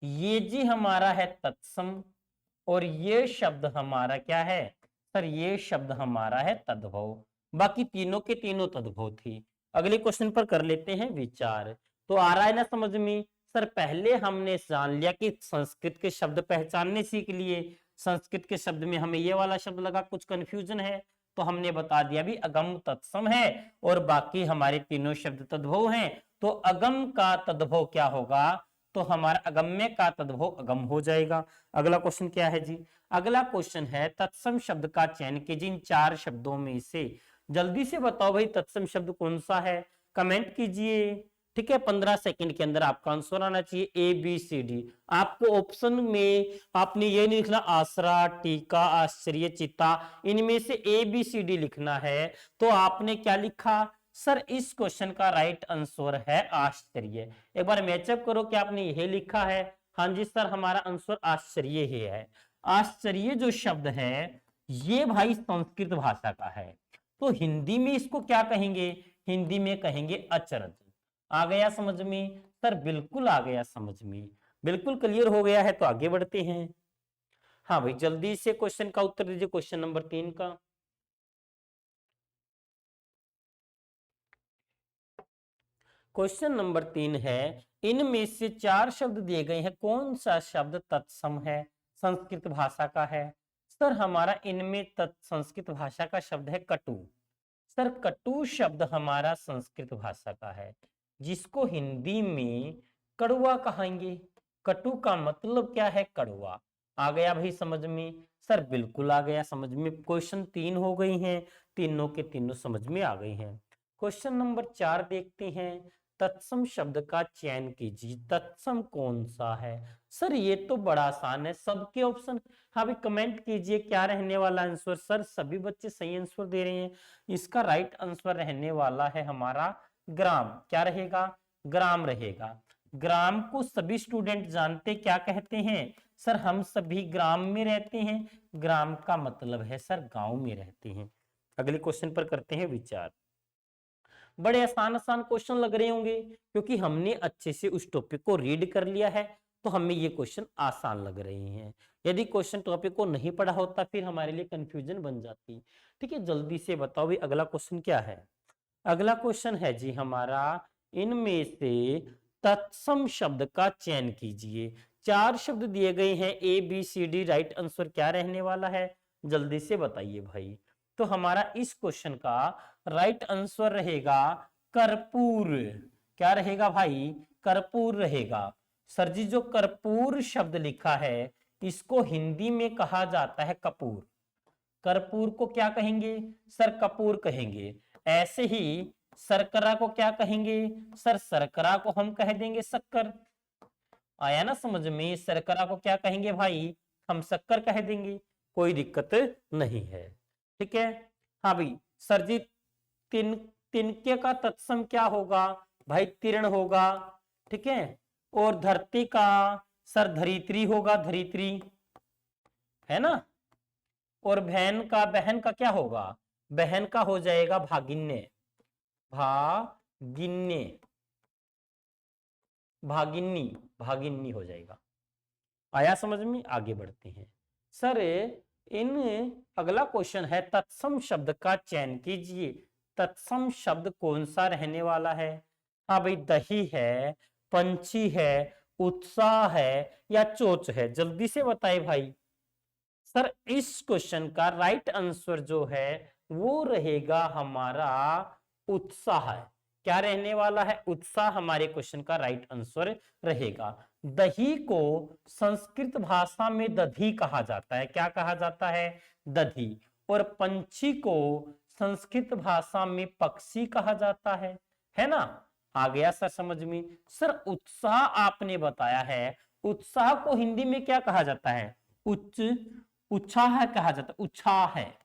ये जी हमारा है तत्सम और ये शब्द हमारा क्या है। सर ये शब्द हमारा है तद्भव। बाकी तीनों के तीनों तद्भव थी। अगले क्वेश्चन पर कर लेते हैं विचार। तो आ रहा है ना समझ में। सर पहले हमने जान लिया कि संस्कृत के शब्द पहचानने सीख लिए। संस्कृत के शब्द में हमें ये वाला शब्द लगा, कुछ कंफ्यूजन है तो हमने बता दिया भी अगम तत्सम है और बाकी हमारे तीनों शब्द तद्भव हैं। तो अगम का तद्भव क्या होगा, तो हमारा अगम्य का तद्भव अगम हो जाएगा। अगला क्वेश्चन क्या है जी। अगला क्वेश्चन है तत्सम शब्द का चयन कीजिए इन चार शब्दों में से। जल्दी से बताओ भाई तत्सम शब्द कौन सा है, कमेंट कीजिए। ठीक है 15 सेकंड के अंदर आपका आंसर आना चाहिए ए बी सी डी। आपको ऑप्शन में आपने ये नहीं लिखना आसरा टीका आश्चर्य चिता, इनमें से ए बी सी डी लिखना है। तो आपने क्या लिखा, सर इस क्वेश्चन का राइट आंसर है आश्चर्य। एक बार मैचअप करो कि आपने यह लिखा है। हाँ जी सर हमारा आंसर आश्चर्य ही है। आश्चर्य जो शब्द है ये भाई संस्कृत भाषा का है, तो हिंदी में इसको क्या कहेंगे, हिंदी में कहेंगे अचरज। आ गया समझ में सर, बिल्कुल आ गया समझ में, बिल्कुल क्लियर हो गया है। तो आगे बढ़ते हैं। हाँ भाई जल्दी से क्वेश्चन का उत्तर दीजिए, क्वेश्चन नंबर 3 का। क्वेश्चन नंबर 3 है इनमें से चार शब्द दिए गए हैं, कौन सा शब्द तत्सम है, संस्कृत भाषा का है। सर हमारा इनमें संस्कृत भाषा का शब्द है कटु। सर कटु शब्द हमारा संस्कृत भाषा का है, जिसको हिंदी में कड़वा कहेंगे। कटु का मतलब क्या है, कड़वा। आ गया भाई समझ में। सर बिल्कुल आ गया समझ में। क्वेश्चन 3 हो गई हैं, तीनों के तीनों समझ में आ गई हैं। क्वेश्चन नंबर 4 देखते हैं। तत्सम शब्द का चयन कीजिए, तत्सम कौन सा है। सर ये तो बड़ा आसान है, सबके ऑप्शन। हाँ भाई कमेंट कीजिए क्या रहने वाला आंसर। सर सभी बच्चे सही आंसर दे रहे हैं। इसका राइट आंसर रहने वाला है हमारा ग्राम। क्या रहेगा, ग्राम रहेगा। ग्राम को सभी स्टूडेंट जानते क्या कहते हैं। सर हम सभी ग्राम में रहते हैं। ग्राम का मतलब है सर गांव में रहते हैं। अगले क्वेश्चन पर करते हैं विचार। बड़े आसान आसान क्वेश्चन लग रहे होंगे क्योंकि हमने अच्छे से उस टॉपिक को रीड कर लिया है, तो हमें ये क्वेश्चन आसान लग रहे हैं। यदि क्वेश्चन टॉपिक को नहीं पढ़ा होता फिर हमारे लिए कंफ्यूजन बन जाती। ठीक है जल्दी से बताओ भी अगला क्वेश्चन क्या है। अगला क्वेश्चन है जी हमारा इनमें से तत्सम शब्द का चयन कीजिए। चार शब्द दिए गए हैं A B C D, right answer क्या रहने वाला है, जल्दी से बताइए भाई। तो हमारा इस क्वेश्चन का राइट आंसर रहेगा कर्पूर। क्या रहेगा भाई, कर्पूर रहेगा। सर जी जो कर्पूर शब्द लिखा है इसको हिंदी में कहा जाता है कपूर। कर्पूर को क्या कहेंगे, सर कपूर कहेंगे। ऐसे ही शर्करा को क्या कहेंगे, सर शर्करा को हम कह देंगे शक्कर। आया ना समझ में, शर्करा को क्या कहेंगे भाई, हम शक्कर कह देंगे, कोई दिक्कत नहीं है। ठीक है हाँ भाई सर जी तिनके का तत्सम क्या होगा भाई, तीर्ण होगा। ठीक है और धरती का सर धरित्री होगा, धरित्री है ना। और बहन का क्या होगा, बहन का हो जाएगा भागिन्य, भागिन्य, भागिन्नी, भागिन्नी हो जाएगा। आया समझ में? आगे बढ़ते हैं सर। इन अगला क्वेश्चन है तत्सम शब्द का चयन कीजिए। तत्सम शब्द कौन सा रहने वाला है? हाँ भाई, दही है, पंछी है, उत्साह है या चोच है? जल्दी से बताए भाई। सर इस क्वेश्चन का राइट आंसर जो है वो रहेगा हमारा उत्साह है। क्या रहने वाला है? उत्साह हमारे क्वेश्चन का राइट आंसर रहेगा। दही को संस्कृत भाषा में दधी कहा जाता है। क्या कहा जाता है? दधी। और पंछी को संस्कृत भाषा में पक्षी कहा जाता है ना? आ गया सर समझ में? सर उत्साह आपने बताया है, उत्साह को हिंदी में क्या कहा जाता है? उच्च, उत्साह कहा जाता है, उत्साह है।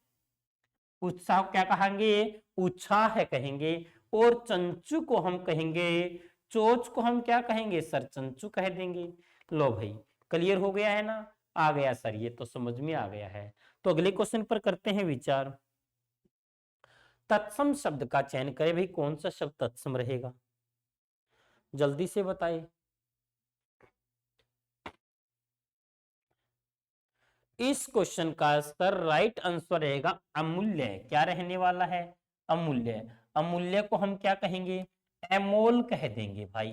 उत्साह क्या कहेंगे? उत्साह है कहेंगे। और चंचू को हम कहेंगे, चोच को हम क्या कहेंगे सर? चंचू कह देंगे। लो भाई, क्लियर हो गया है ना? आ गया सर, ये तो समझ में आ गया है। तो अगले क्वेश्चन पर करते हैं विचार। तत्सम शब्द का चयन करें भाई, कौन सा शब्द तत्सम रहेगा? जल्दी से बताइए। इस क्वेश्चन का सर राइट आंसर रहेगा अमूल्य। क्या रहने वाला है? अमूल्य। अमूल्य को हम क्या कहेंगे? एमोल कह देंगे भाई।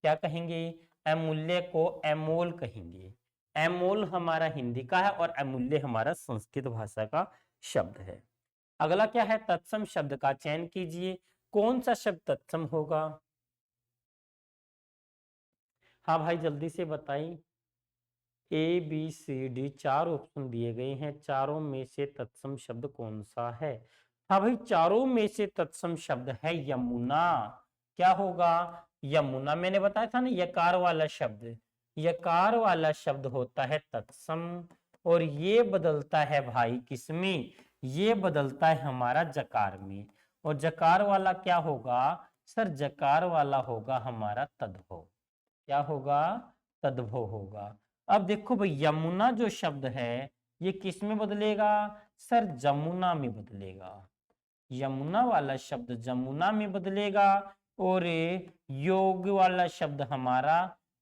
क्या कहेंगे? अमूल्य को एमोल कहेंगे। एमोल हमारा हिंदी का है और अमूल्य हमारा संस्कृत भाषा का शब्द है। अगला क्या है? तत्सम शब्द का चयन कीजिए। कौन सा शब्द तत्सम होगा? हाँ भाई जल्दी से बताइए। ए बी सी डी चार ऑप्शन दिए गए हैं, चारों में से तत्सम शब्द कौन सा है? हाँ भाई, चारों में से तत्सम शब्द है यमुना। क्या होगा? यमुना। मैंने बताया था ना, यकार वाला शब्द, यकार वाला शब्द होता है तत्सम। और ये बदलता है भाई किसमें? ये बदलता है हमारा जकार में। और जकार वाला क्या होगा सर? जकार वाला होगा हमारा तद्भव। क्या होगा? तद्भव होगा। अब देखो भाई, यमुना जो शब्द है ये किस में बदलेगा सर? जमुना में बदलेगा। यमुना वाला शब्द जमुना में बदलेगा। और योग वाला शब्द हमारा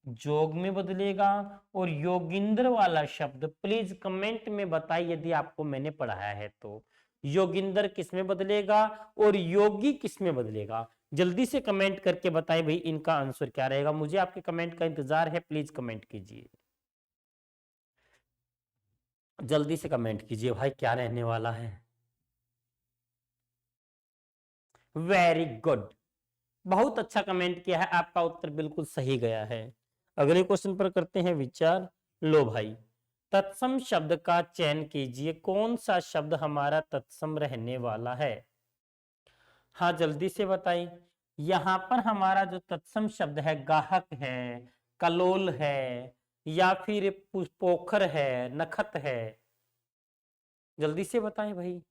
जोग में बदलेगा। और योगिंद्र वाला शब्द प्लीज कमेंट में बताइए यदि आपको मैंने पढ़ाया है तो। योगिंद्र किस में बदलेगा और योगी किस में बदलेगा? जल्दी से कमेंट करके बताएं भाई इनका आंसर क्या रहेगा। मुझे आपके कमेंट का इंतजार है, प्लीज कमेंट कीजिए। जल्दी से कमेंट कीजिए भाई, क्या रहने वाला है? वेरी गुड, बहुत अच्छा कमेंट किया है, आपका उत्तर बिल्कुल सही गया है। अगले क्वेश्चन पर करते हैं विचार। लो भाई, तत्सम शब्द का चयन कीजिए। कौन सा शब्द हमारा तत्सम रहने वाला है? हाँ जल्दी से बताइए। यहां पर हमारा जो तत्सम शब्द है गाहक है, कलोल है या फिर पोखर है, नखत है? जल्दी से बताएं भाई।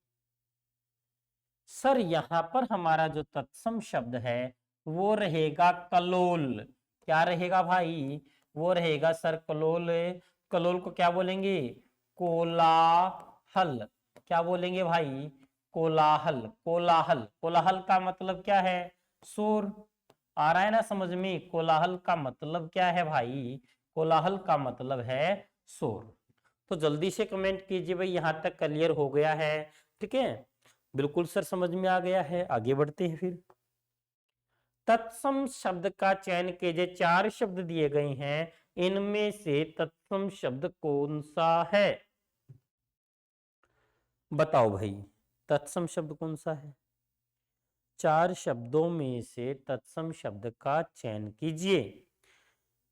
सर यहां पर हमारा जो तत्सम शब्द है वो रहेगा कलोल। क्या रहेगा भाई? वो रहेगा सर कलोल। कलोल को क्या बोलेंगे? कोलाहल। क्या बोलेंगे भाई? कोलाहल। कोलाहल, कोलाहल का मतलब क्या है? शोर। आ रहा है ना समझ में? कोलाहल का मतलब क्या है भाई? कोलाहल का मतलब है शोर। तो जल्दी से कमेंट कीजिए भाई, यहां तक क्लियर हो गया है? ठीक है, बिल्कुल सर समझ में आ गया है। आगे बढ़ते हैं फिर। तत्सम शब्द का चयन कीजिए। चार शब्द दिए गए हैं, इनमें से तत्सम शब्द कौन सा है? बताओ भाई, तत्सम शब्द कौन सा है? चार शब्दों में से तत्सम शब्द का चयन कीजिए।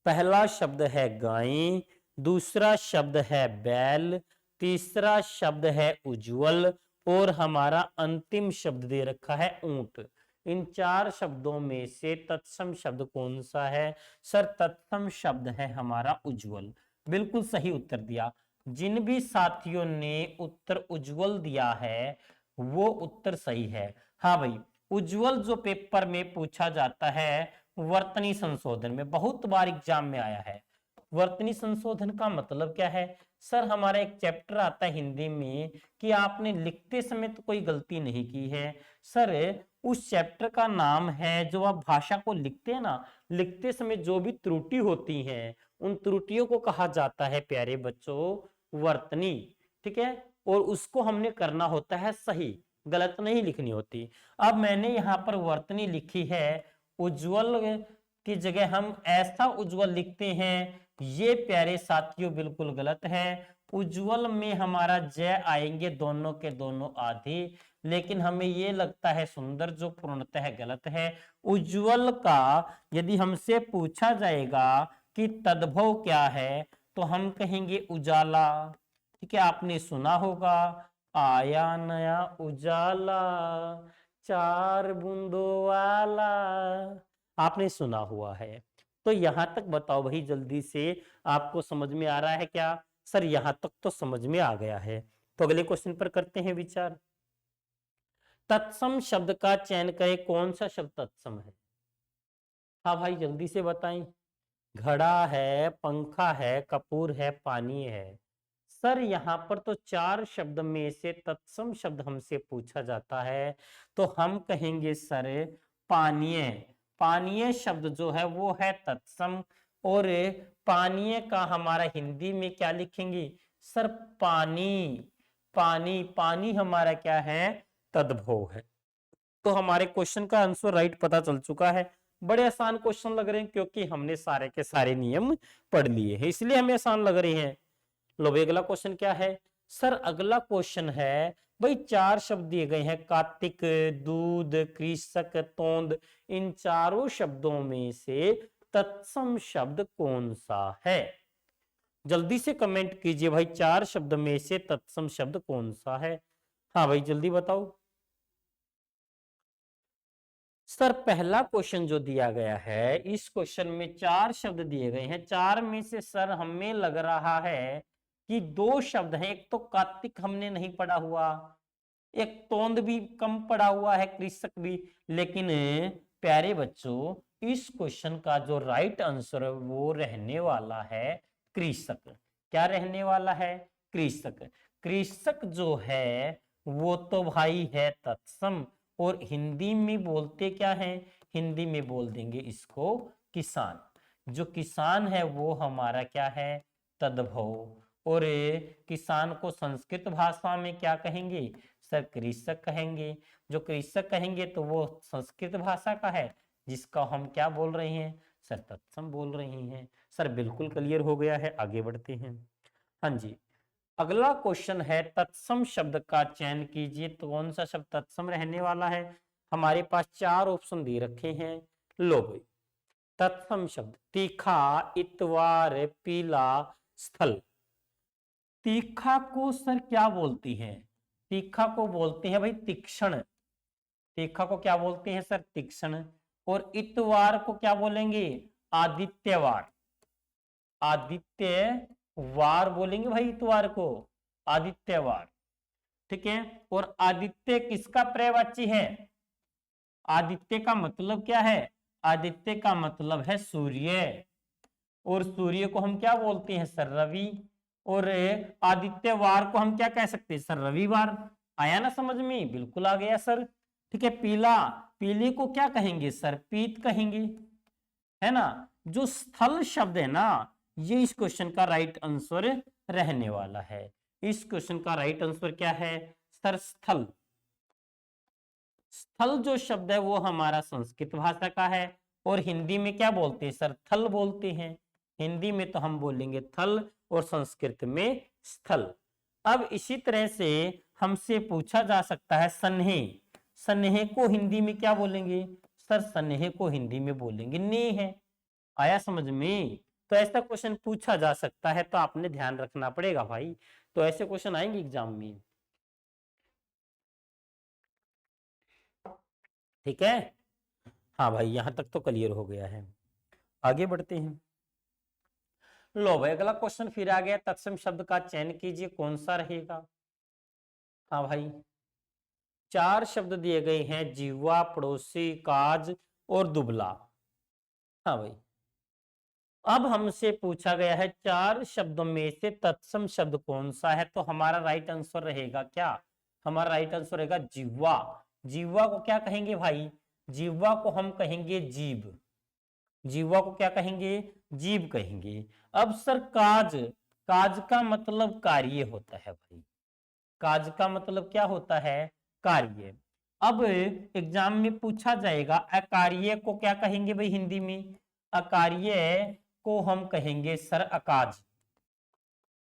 पहला शब्द है गाय, दूसरा शब्द है बैल, तीसरा शब्द है उज्जवल और हमारा अंतिम शब्द दे रखा है ऊंट। इन चार शब्दों में से तत्सम शब्द कौन सा है? सर तत्सम शब्द है हमारा उज्जवल। बिल्कुल सही उत्तर दिया। जिन भी साथियों ने उत्तर उज्जवल दिया है वो उत्तर सही है। हाँ भाई, उज्जवल जो पेपर में पूछा जाता है वर्तनी संशोधन में, बहुत बार एग्जाम में आया है। वर्तनी संशोधन का मतलब क्या है? सर हमारा एक चैप्टर आता है हिंदी में कि आपने लिखते समय तो कोई गलती नहीं की है। सर उस चैप्टर का नाम है, जो आप भाषा को लिखते हैं ना, लिखते समय जो भी त्रुटि होती है उन त्रुटियों को कहा जाता है प्यारे बच्चों वर्तनी। ठीक है, और उसको हमने करना होता है सही, गलत नहीं लिखनी होती। अब मैंने यहाँ पर वर्तनी लिखी है, उज्जवल की जगह हम ऐसा उज्जवल लिखते हैं, ये प्यारे साथियों बिल्कुल गलत है। उज्जवल में हमारा जय आएंगे दोनों के दोनों आधे, लेकिन हमें ये लगता है सुंदर, जो पूर्णतः गलत है। उज्जवल का यदि हमसे पूछा जाएगा कि तद्भव क्या है, तो हम कहेंगे उजाला। ठीक है, आपने सुना होगा, आया नया उजाला, चार बूंदों वाला, आपने सुना हुआ है। तो यहां तक बताओ भाई जल्दी से, आपको समझ में आ रहा है क्या? सर यहां तक तो समझ में आ गया है। तो अगले क्वेश्चन पर करते हैं विचार। तत्सम शब्द का चयन करें, कौन सा शब्द तत्सम है? हाँ भाई जल्दी से बताएं। घड़ा है, पंखा है, कपूर है, पानी है। सर यहाँ पर तो चार शब्द में से तत्सम शब्द हमसे पूछा जाता है, तो हम कहेंगे सर पानीय। पानीय शब्द जो है वो है तत्सम, और पानीय का हमारा हिंदी में क्या लिखेंगे? सर पानी। पानी, पानी हमारा क्या है? तद्भव है। तो हमारे क्वेश्चन का आंसर राइट पता चल चुका है। बड़े आसान क्वेश्चन लग रहे हैं क्योंकि हमने सारे के सारे नियम पढ़ लिए हैं, इसलिए हमें आसान लग रहे हैं। लो भाई अगला क्वेश्चन क्या है? सर अगला क्वेश्चन है, भाई चार शब्द दिए गए हैं, कार्तिक, दूध, कृषक, तोंद। इन चारों शब्दों में से तत्सम शब्द कौन सा है? जल्दी से कमेंट कीजिए भाई, चार शब्द में से तत्सम शब्द कौन सा है? हाँ भाई जल्दी बताओ। सर पहला क्वेश्चन जो दिया गया है, इस क्वेश्चन में चार शब्द दिए गए हैं, चार में से सर हमें लग रहा है कि दो शब्द हैं। एक तो कार्तिक हमने नहीं पढ़ा हुआ, एक तोंद भी कम पढ़ा हुआ है, कृषक भी। लेकिन प्यारे बच्चों, इस क्वेश्चन का जो राइट आंसर है वो रहने वाला है कृषक। क्या रहने वाला है? कृषक। कृषक जो है वो तो भाई है तत्सम, और हिंदी में बोलते क्या है? हिंदी में बोल देंगे इसको किसान। जो किसान है वो हमारा क्या है? तद्भव। और किसान को संस्कृत भाषा में क्या कहेंगे? सर कृषक कहेंगे। जो कृषक कहेंगे तो वो संस्कृत भाषा का है, जिसका हम क्या बोल रहे हैं? सर तत्सम बोल रहे हैं। सर बिल्कुल क्लियर हो गया है, आगे बढ़ते हैं। हाँ जी, अगला क्वेश्चन है, तत्सम शब्द का चयन कीजिए, तो कौन सा शब्द तत्सम रहने वाला है? हमारे पास चार ऑप्शन दे रखे हैं। लो भाई, तत्सम शब्द तीखा, इतवार, पीला, स्थल। तीखा को सर क्या बोलती हैं? तीखा को बोलते हैं भाई तीक्ष्ण। तीखा को क्या बोलते हैं सर? तीक्ष्ण। और इतवार को क्या बोलेंगे? आदित्यवार। आदित्यवार बोलेंगे भाई इतवार को, आदित्यवार। ठीक है, और आदित्य किसका पर्यायवाची है? आदित्य का मतलब क्या है? आदित्य का मतलब है सूर्य, और सूर्य को हम क्या बोलते हैं सर? रवि। और आदित्यवार को हम क्या कह सकते हैं सर? रविवार। आया ना समझ में? बिल्कुल आ गया सर। ठीक है, पीला, पीले को क्या कहेंगे सर? पीत कहेंगे, है ना। जो स्थल शब्द है ना, ये इस क्वेश्चन का राइट आंसर रहने वाला है। इस क्वेश्चन का राइट आंसर क्या है सर? स्थल। स्थल जो शब्द है वो हमारा संस्कृत भाषा का है, और हिंदी में क्या बोलते हैं सर? थल बोलते हैं। हिंदी में तो हम बोलेंगे थल, और संस्कृत में स्थल। अब इसी तरह से हमसे पूछा जा सकता है सन्हे। सन्हे को हिंदी में क्या बोलेंगे सर? सन्हे को हिंदी में बोलेंगे नेह। आया समझ में? तो ऐसा क्वेश्चन पूछा जा सकता है, तो आपने ध्यान रखना पड़ेगा भाई। तो ऐसे क्वेश्चन आएंगे एग्जाम में। ठीक है, हाँ भाई यहां तक तो क्लियर हो गया है, आगे बढ़ते हैं। लो भाई अगला क्वेश्चन फिर आ गया, तत्सम शब्द का चयन कीजिए, कौन सा रहेगा? हाँ भाई, चार शब्द दिए गए हैं, जीवा, पड़ोसी, काज और दुबला। हाँ भाई, अब हमसे पूछा गया है 4 शब्दों में से तत्सम शब्द कौन सा है, तो हमारा राइट आंसर रहेगा क्या, हमारा राइट आंसर रहेगा जिह्वा। जिह्वा को क्या कहेंगे भाई, जिह्वा को हम कहेंगे जीभ। जीवा को क्या कहेंगे, जीव कहेंगे। अब सर काज, काज का मतलब कार्य होता है भाई, काज का मतलब क्या होता है, कार्य। अब एग्जाम में पूछा जाएगा अकार्य को क्या कहेंगे भाई हिंदी में, अकार्य को हम कहेंगे सर अकाज।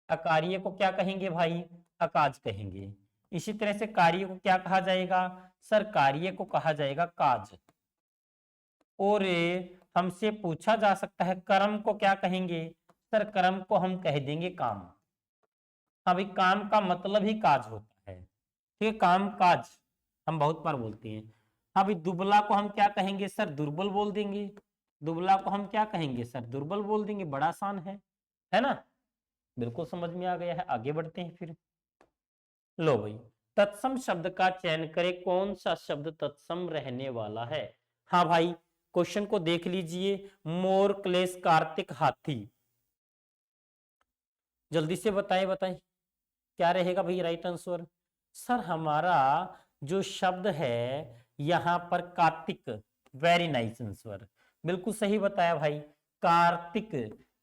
अकार्य को क्या कहेंगे भाई, अकाज कहेंगे। इसी तरह से कार्य को क्या कहा जाएगा, सर कार्य को कहा जाएगा काज। और हमसे पूछा जा सकता है कर्म को क्या कहेंगे, सर कर्म को हम कह देंगे काम। हाँ भाई, काम का मतलब ही काज होता है, ठीक है, काम काज हम बहुत बार बोलते हैं। हाँ भाई, दुबला को हम क्या कहेंगे सर, दुर्बल बोल देंगे। दुबला को हम क्या कहेंगे सर, दुर्बल बोल देंगे, बड़ा आसान है ना। बिल्कुल समझ में आ गया है, आगे बढ़ते हैं फिर। लो भाई, तत्सम शब्द का चयन करें, कौन सा शब्द तत्सम रहने वाला है। हाँ भाई, क्वेश्चन को देख लीजिए, मोर, क्लेश, कार्तिक, हाथी। जल्दी से बताएं बताएं क्या रहेगा भाई राइट आंसर। सर हमारा जो शब्द है यहां पर कार्तिक, वेरी नाइस आंसर, बिल्कुल सही बताया भाई, कार्तिक।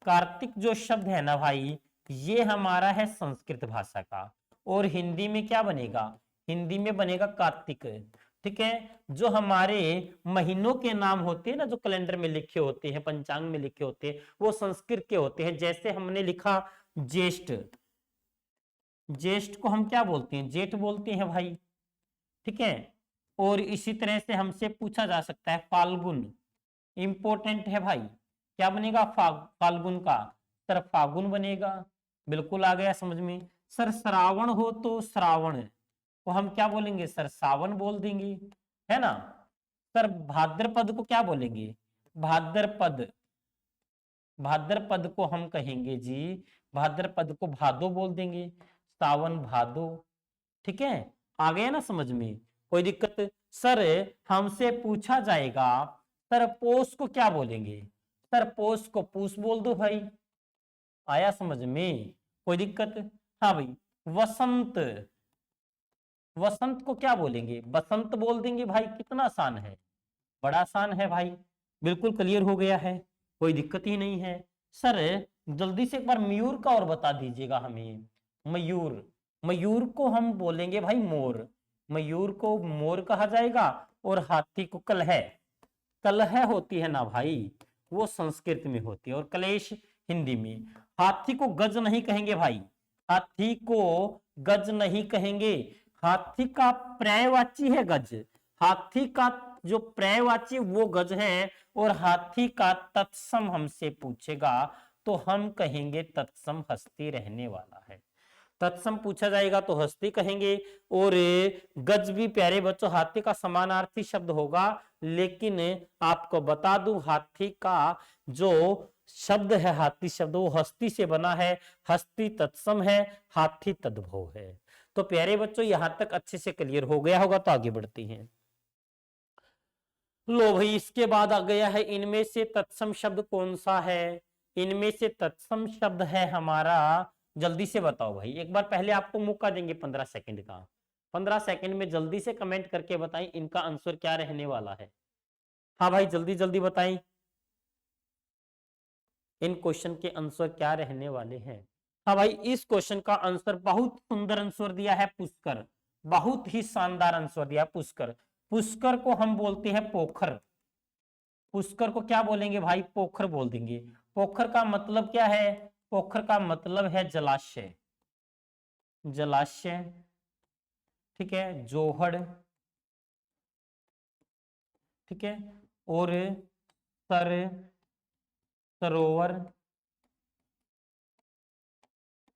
कार्तिक जो शब्द है ना भाई, ये हमारा है संस्कृत भाषा का, और हिंदी में क्या बनेगा, हिंदी में बनेगा कार्तिक। ठीक है, जो हमारे महीनों के नाम होते हैं ना, जो कैलेंडर में लिखे होते हैं, पंचांग में लिखे होते हैं, वो संस्कृत के होते हैं। जैसे हमने लिखा ज्येष्ठ, ज्येष्ठ को हम क्या बोलते हैं, जेठ बोलते हैं भाई, ठीक है। और इसी तरह से हमसे पूछा जा सकता है फाल्गुन, इंपॉर्टेंट है भाई, क्या बनेगा फाल्गुन का, सर फागुन बनेगा, बिल्कुल आ गया समझ में। सर श्रावण हो तो श्रावण को हम क्या बोलेंगे सर, सावन बोल देंगे, है ना। सर भाद्रपद को क्या बोलेंगे, भाद्रपद, भाद्रपद को हम कहेंगे जी, भाद्रपद को भादो बोल देंगे, सावन भादो, ठीक है। आ गया ना समझ में, कोई दिक्कत। सर हमसे पूछा जाएगा सर पोष को क्या बोलेंगे, सर पोष को पूष बोल दो भाई, आया समझ में, कोई दिक्कत। हाँ भाई, वसंत, वसंत को क्या बोलेंगे, बसंत बोल देंगे भाई, कितना आसान है, बड़ा आसान है भाई, बिल्कुल क्लियर हो गया है, कोई दिक्कत ही नहीं है। सर जल्दी से एक बार मयूर का और बता दीजिएगा हमें, मयूर, मयूर को हम बोलेंगे भाई मोर, मयूर को मोर कहा जाएगा। और हाथी को कलह, कलह होती है ना भाई, वो संस्कृत में होती है, और कलेश हिंदी में। हाथी को गज नहीं कहेंगे भाई, हाथी को गज नहीं कहेंगे, हाथी का पर्यायवाची है गज, हाथी का जो पर्यायवाची वो गज है। और हाथी का तत्सम हमसे पूछेगा तो हम कहेंगे तत्सम हस्ती रहने वाला है, तत्सम पूछा जाएगा तो हस्ती कहेंगे। और गज भी प्यारे बच्चों हाथी का समानार्थी शब्द होगा, लेकिन आपको बता दूं हाथी का जो शब्द है, हाथी शब्द वो हस्ती से बना है, हस्ती तत्सम है, हाथी तद्भव है। तो प्यारे बच्चों यहां तक अच्छे से क्लियर हो गया होगा, तो आगे बढ़ते हैं। लो भाई, इसके बाद आ गया है इनमें से तत्सम शब्द कौन सा है, इनमें से तत्सम शब्द है हमारा, जल्दी से बताओ भाई, एक बार पहले आपको मौका देंगे 15 सेकंड का, 15 सेकंड में जल्दी से कमेंट करके बताएं इनका आंसर क्या रहने वाला है। हाँ भाई जल्दी जल्दी बताएं इन क्वेश्चन के आंसर क्या रहने वाले हैं। हाँ भाई, इस क्वेश्चन का आंसर बहुत सुंदर आंसर दिया है पुष्कर, बहुत ही शानदार आंसर दिया पुष्कर। पुष्कर को हम बोलते हैं पोखर, पुष्कर को क्या बोलेंगे भाई, पोखर बोल देंगे। पोखर का मतलब क्या है, पोखर का मतलब है जलाशय, जलाशय, ठीक है, जोहड़, ठीक है। और सर, सरोवर,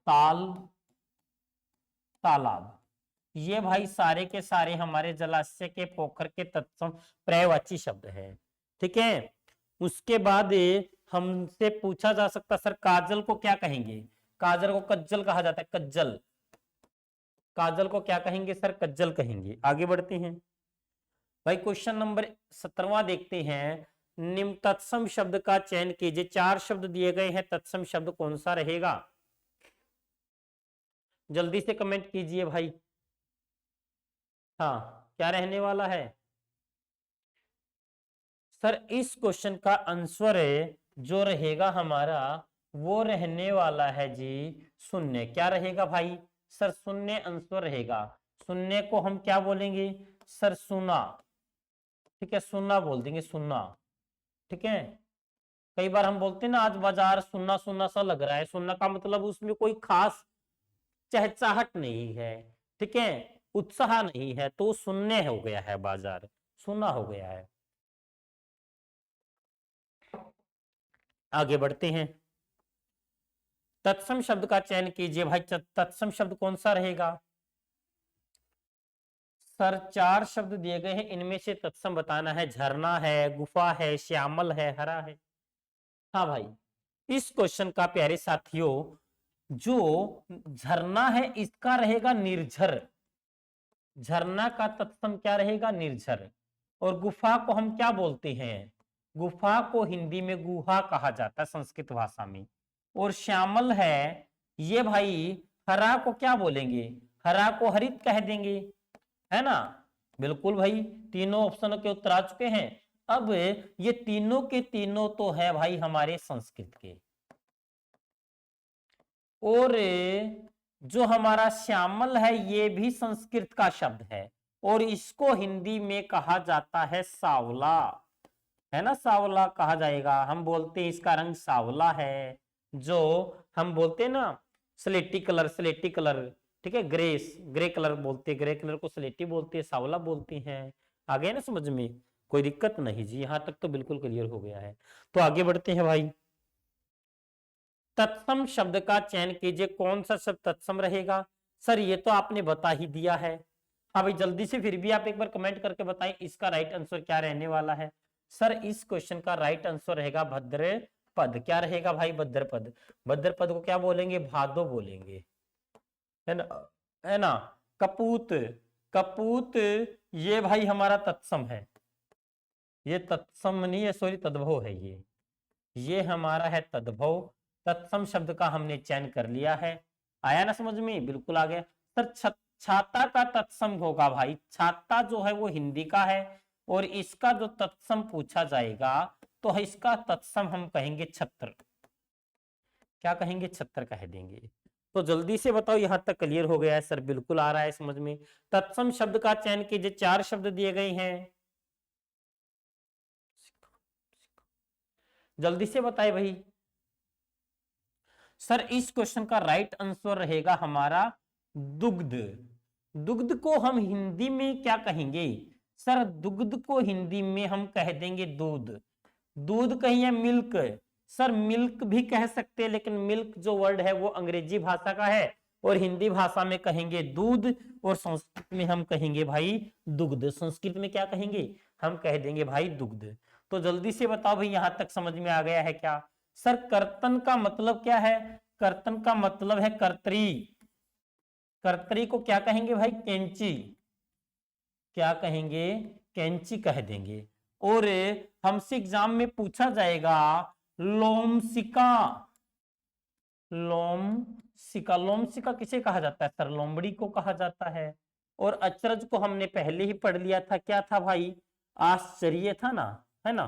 ताल, तालाब, ये भाई सारे के सारे हमारे जलाशय के पोखर के तत्सम पर्यायवाची शब्द है, ठीक है। उसके बाद हमसे पूछा जा सकता सर काजल को क्या कहेंगे, काजल को कज्जल कहा जाता है, कज्जल, काजल को क्या कहेंगे सर, कज्जल कहेंगे। आगे बढ़ते हैं भाई, क्वेश्चन नंबर 17वां देखते हैं। निम्न तत्सम शब्द का चयन कीजिए। 4 शब्द दिए गए हैं, तत्सम शब्द कौन सा रहेगा? जल्दी से कमेंट कीजिए भाई। हाँ, क्या रहने वाला है सर? इस क्वेश्चन का आंसर जो रहेगा हमारा वो रहने वाला है जी शून्य। क्या रहेगा भाई सर? शून्य आंसर रहेगा। शून्य को हम क्या बोलेंगे सर? सुना। ठीक है, सुना बोल देंगे, सुना। ठीक है, कई बार हम बोलते हैं ना आज बाजार सुन्ना सुन्ना सा लग रहा है। सुन्ना का मतलब उसमें कोई खास चहचहाट नहीं है, ठीक है, उत्साह नहीं है, तो शून्य हो गया है, बाजार सुना हो गया है। आगे बढ़ते हैं। तत्सम शब्द का चयन कीजिए भाई। तत्सम शब्द कौन सा रहेगा सर? 4 शब्द दिए गए हैं, इनमें से तत्सम बताना है। झरना है, गुफा है, श्यामल है, हरा है। हाँ भाई, इस क्वेश्चन का प्यारे साथियों जो झरना है इसका रहेगा निर्झर। झरना का तत्सम क्या रहेगा? निर्झर। और गुफा को हम क्या बोलते हैं? गुफा को हिंदी में गुहा कहा जाता है, संस्कृत भाषा में। और श्यामल है ये भाई, हरा को क्या बोलेंगे? हरा को हरित कह देंगे, है ना? बिल्कुल भाई, तीनों ऑप्शनों के उत्तर आ चुके हैं। अब ये तीनों के तीनों तो है भाई हमारे संस्कृत के। और जो हमारा श्यामल है ये भी संस्कृत का शब्द है, और इसको हिंदी में कहा जाता है सावला, है ना? सावला कहा जाएगा। हम बोलते हैं इसका रंग सावला है, जो हम बोलते हैं ना स्लेटी कलर, स्लेटी कलर, ठीक है, ग्रे कलर बोलते हैं, ग्रे कलर को स्लेटी बोलते हैं, सावला बोलते हैं। आ गया ना समझ में? कोई दिक्कत नहीं जी, यहां तक तो बिल्कुल क्लियर हो गया है। तो आगे बढ़ते हैं भाई। तत्सम शब्द का चयन कीजिए। कौन सा शब्द तत्सम रहेगा सर? ये तो आपने बता ही दिया है। हाँ भाई, जल्दी से फिर भी आप एक बार कमेंट करके बताएं इसका राइट आंसर क्या रहने वाला है। सर इस क्वेश्चन का राइट आंसर रहेगा भद्र पद। क्या रहेगा भाई? भद्र पद। भद्र पद को क्या बोलेंगे? भादो बोलेंगे, है ना? है ना? कपूत, कपूत ये भाई हमारा तत्सम है। ये तत्सम नहीं है, सॉरी, तद्भव है ये हमारा है तद्भव। तत्सम शब्द का हमने चयन कर लिया है। आया ना समझ में? बिल्कुल आ गया सर। छाता का तत्सम होगा भाई। छाता जो है वो हिंदी का है, और इसका जो तत्सम पूछा जाएगा तो इसका तत्सम हम कहेंगे छत्र। क्या कहेंगे? छत्र कह देंगे। तो जल्दी से बताओ, यहां तक क्लियर हो गया है सर? बिल्कुल आ रहा है समझ में। तत्सम शब्द का चयन कीजिए। 4 शब्द दिए गए हैं, जल्दी से बताए भाई। सर इस क्वेश्चन का राइट आंसर रहेगा हमारा दुग्ध। दुग्ध को हम हिंदी में क्या कहेंगे सर? दुग्ध को हिंदी में हम कह देंगे दूध। दूध कहिए मिल्क। सर मिल्क भी कह सकते हैं, लेकिन मिल्क जो वर्ड है वो अंग्रेजी भाषा का है, और हिंदी भाषा में कहेंगे दूध, और संस्कृत में हम कहेंगे भाई दुग्ध। संस्कृत में क्या कहेंगे? हम कह देंगे भाई दुग्ध। तो जल्दी से बताओ भाई, यहां तक समझ में आ गया है क्या? सर कर्तन का मतलब क्या है? कर्तन का मतलब है कर्तरी। कर्तरी को क्या कहेंगे भाई? कैंची। क्या कहेंगे? कैंची कह देंगे। और हमसे एग्जाम में पूछा जाएगा लोमसिका। लोमसिका, लोमसिका किसे कहा जाता है सर? लोमड़ी को कहा जाता है। और अचरज को हमने पहले ही पढ़ लिया था, क्या था भाई? आश्चर्य था ना, है ना?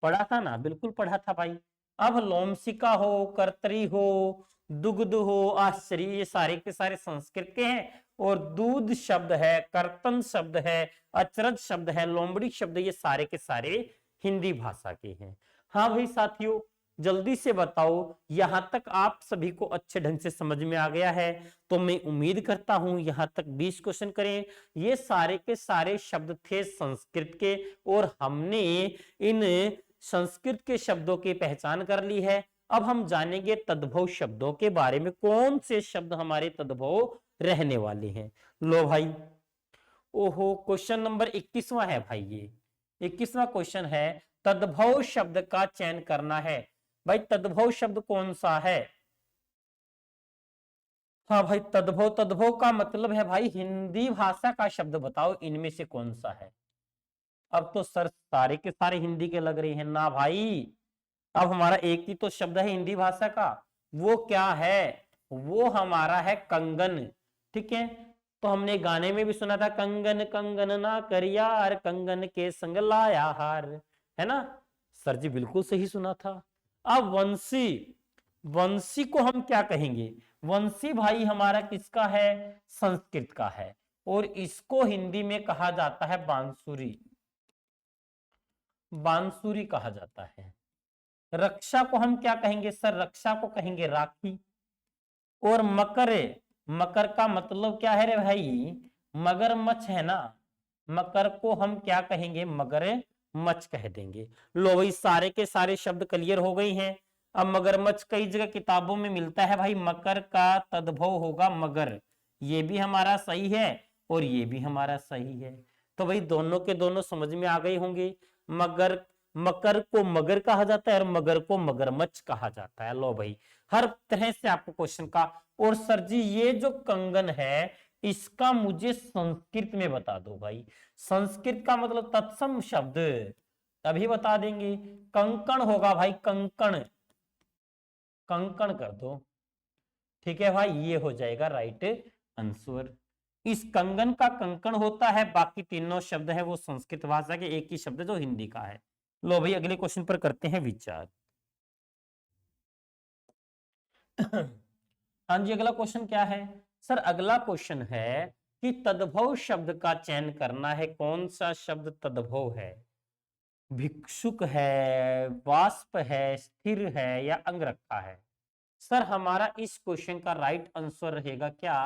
पढ़ा था ना? बिल्कुल पढ़ा था भाई। अब लोमसिका हो, कर्तरी हो, दुग्ध हो, आश्चर्य, ये सारे के सारे संस्कृत के हैं। और दूध शब्द है, कर्तन शब्द है, अचरज शब्द है, लोमड़ी शब्द, ये सारे के सारे हिंदी भाषा के हैं। हाँ भाई साथियों, जल्दी से बताओ, यहां तक आप सभी को अच्छे ढंग से समझ में आ गया है? तो मैं उम्मीद करता हूं यहां तक 20 क्वेश्चन करें। ये सारे के सारे शब्द थे संस्कृत के, और हमने इन संस्कृत के शब्दों की पहचान कर ली है। अब हम जानेंगे तद्भव शब्दों के बारे में, कौन से शब्द हमारे तद्भव रहने वाले हैं। लो भाई, ओहो, क्वेश्चन नंबर 21वां है भाई। ये 21वां क्वेश्चन है, तद्भव शब्द का चयन करना है। भाई तद्भव शब्द कौन सा है? हाँ भाई, तद्भव, तद्भव का मतलब है भाई हिंदी भाषा का शब्द बताओ इनमें से कौन सा है। अब तो सर सारे के सारे हिंदी के लग रहे हैं ना भाई। अब हमारा एक ही तो शब्द है हिंदी भाषा का, वो क्या है, वो हमारा है कंगन। ठीक है, तो हमने गाने में भी सुना था, कंगन कंगन ना कर यार, कंगन के संग लाया हार, है ना। सर जी बिल्कुल सही सुना था। अब वंशी, वंशी को हम क्या कहेंगे, वंशी भाई हमारा किसका है, संस्कृत का है, और इसको हिंदी में कहा जाता है बांसुरी, बांसुरी कहा जाता है। रक्षा को हम क्या कहेंगे सर, रक्षा को कहेंगे राखी। और मकर, मकर का मतलब क्या है रे भाई, मगरमच्छ है ना, मकर को हम क्या कहेंगे, मगरमच्छ कह देंगे। लो भाई सारे के सारे शब्द क्लियर हो गई हैं। अब मगरमच्छ कई जगह किताबों में मिलता है भाई, मकर का तद्भव होगा मगर, ये भी हमारा सही है और ये भी हमारा सही है। तो भाई दोनों के दोनों समझ में आ गए होंगे। मगर, मकर को मगर कहा जाता है और मगर को मगरमच्छ कहा जाता है। लो भाई हर तरह से आपको क्वेश्चन का। और सर जी ये जो कंगन है इसका मुझे संस्कृत में बता दो भाई, संस्कृत का मतलब तत्सम शब्द तभी बता देंगे। कंकण होगा भाई, कंकण, कंकण कर दो। ठीक है भाई, ये हो जाएगा राइट आंसर। इस कंगन का कंकण होता है, बाकी तीनों शब्द है वो संस्कृत भाषा के, एक ही शब्द जो हिंदी का है। लो भाई अगले क्वेश्चन पर करते हैं विचार। हाँ जी अगला क्वेश्चन क्या है सर, अगला क्वेश्चन है कि तद्भव शब्द का चयन करना है, कौन सा शब्द तद्भव है, भिक्षुक है, वाष्प है, स्थिर है या अंगरखा है। सर हमारा इस क्वेश्चन का राइट आंसर रहेगा क्या,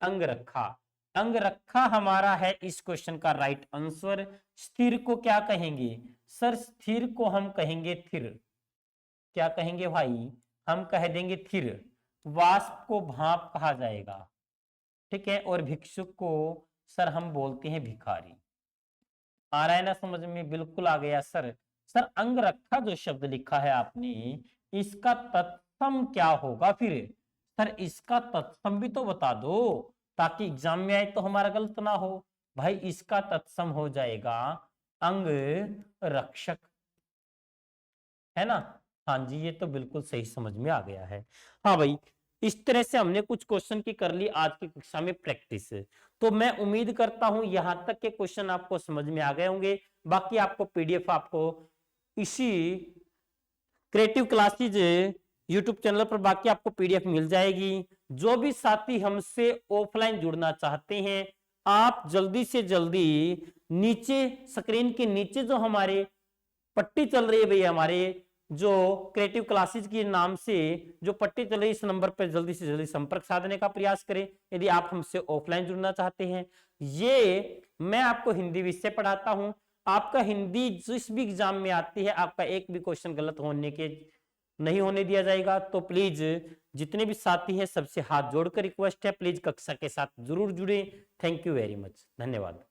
अंगरखा। अंगरखा हमारा है इस क्वेश्चन का राइट आंसर। स्थिर को क्या कहेंगे सर, स्थिर को हम कहेंगे थिर, क्या कहेंगे भाई, हम कह देंगे थिर। वाष्प को भाप कहा जाएगा, ठीक है, और भिक्षुक को सर हम बोलते हैं भिखारी। आ रहा है ना समझ में, बिल्कुल आ गया सर। सर अंगरखा जो शब्द लिखा है आपने, इसका तत्सम क्या होगा फिर, सर इसका तत्सम भी तो बता दो ताकि एग्जाम में आए तो हमारा गलत ना हो। भाई इसका तत्सम हो जाएगा अंग रक्षक, है ना। हाँ जी ये तो बिल्कुल सही समझ में आ गया है। हाँ भाई इस तरह से हमने कुछ क्वेश्चन की कर ली आज की कक्षा में प्रैक्टिस। तो मैं उम्मीद करता हूं यहां तक के क्वेश्चन आपको समझ में आ गए होंगे। बाकी आपको पीडीएफ आपको इसी क्रिएटिव क्लासेज यूट्यूब चैनल पर बाकी आपको पीडीएफ मिल जाएगी। जो भी साथी हमसे ऑफलाइन जुड़ना चाहते हैं आप जल्दी से जल्दी नीचे स्क्रीन के नीचे जो हमारे पट्टी चल रही है भैया, हमारे जो क्रिएटिव क्लासेज के नाम से जो पट्टी चल रही है, इस नंबर पर जल्दी से जल्दी संपर्क साधने का प्रयास करें यदि आप हमसे ऑफलाइन जुड़ना चाहते हैं। ये मैं आपको हिंदी विषय पढ़ाता हूं, आपका हिंदी जिस भी एग्जाम में आती है आपका एक भी क्वेश्चन गलत होने के नहीं होने दिया जाएगा। तो प्लीज जितने भी साथी हैं सबसे हाथ जोड़कर रिक्वेस्ट है, प्लीज कक्षा के साथ जरूर जुड़े। थैंक यू वेरी मच, धन्यवाद।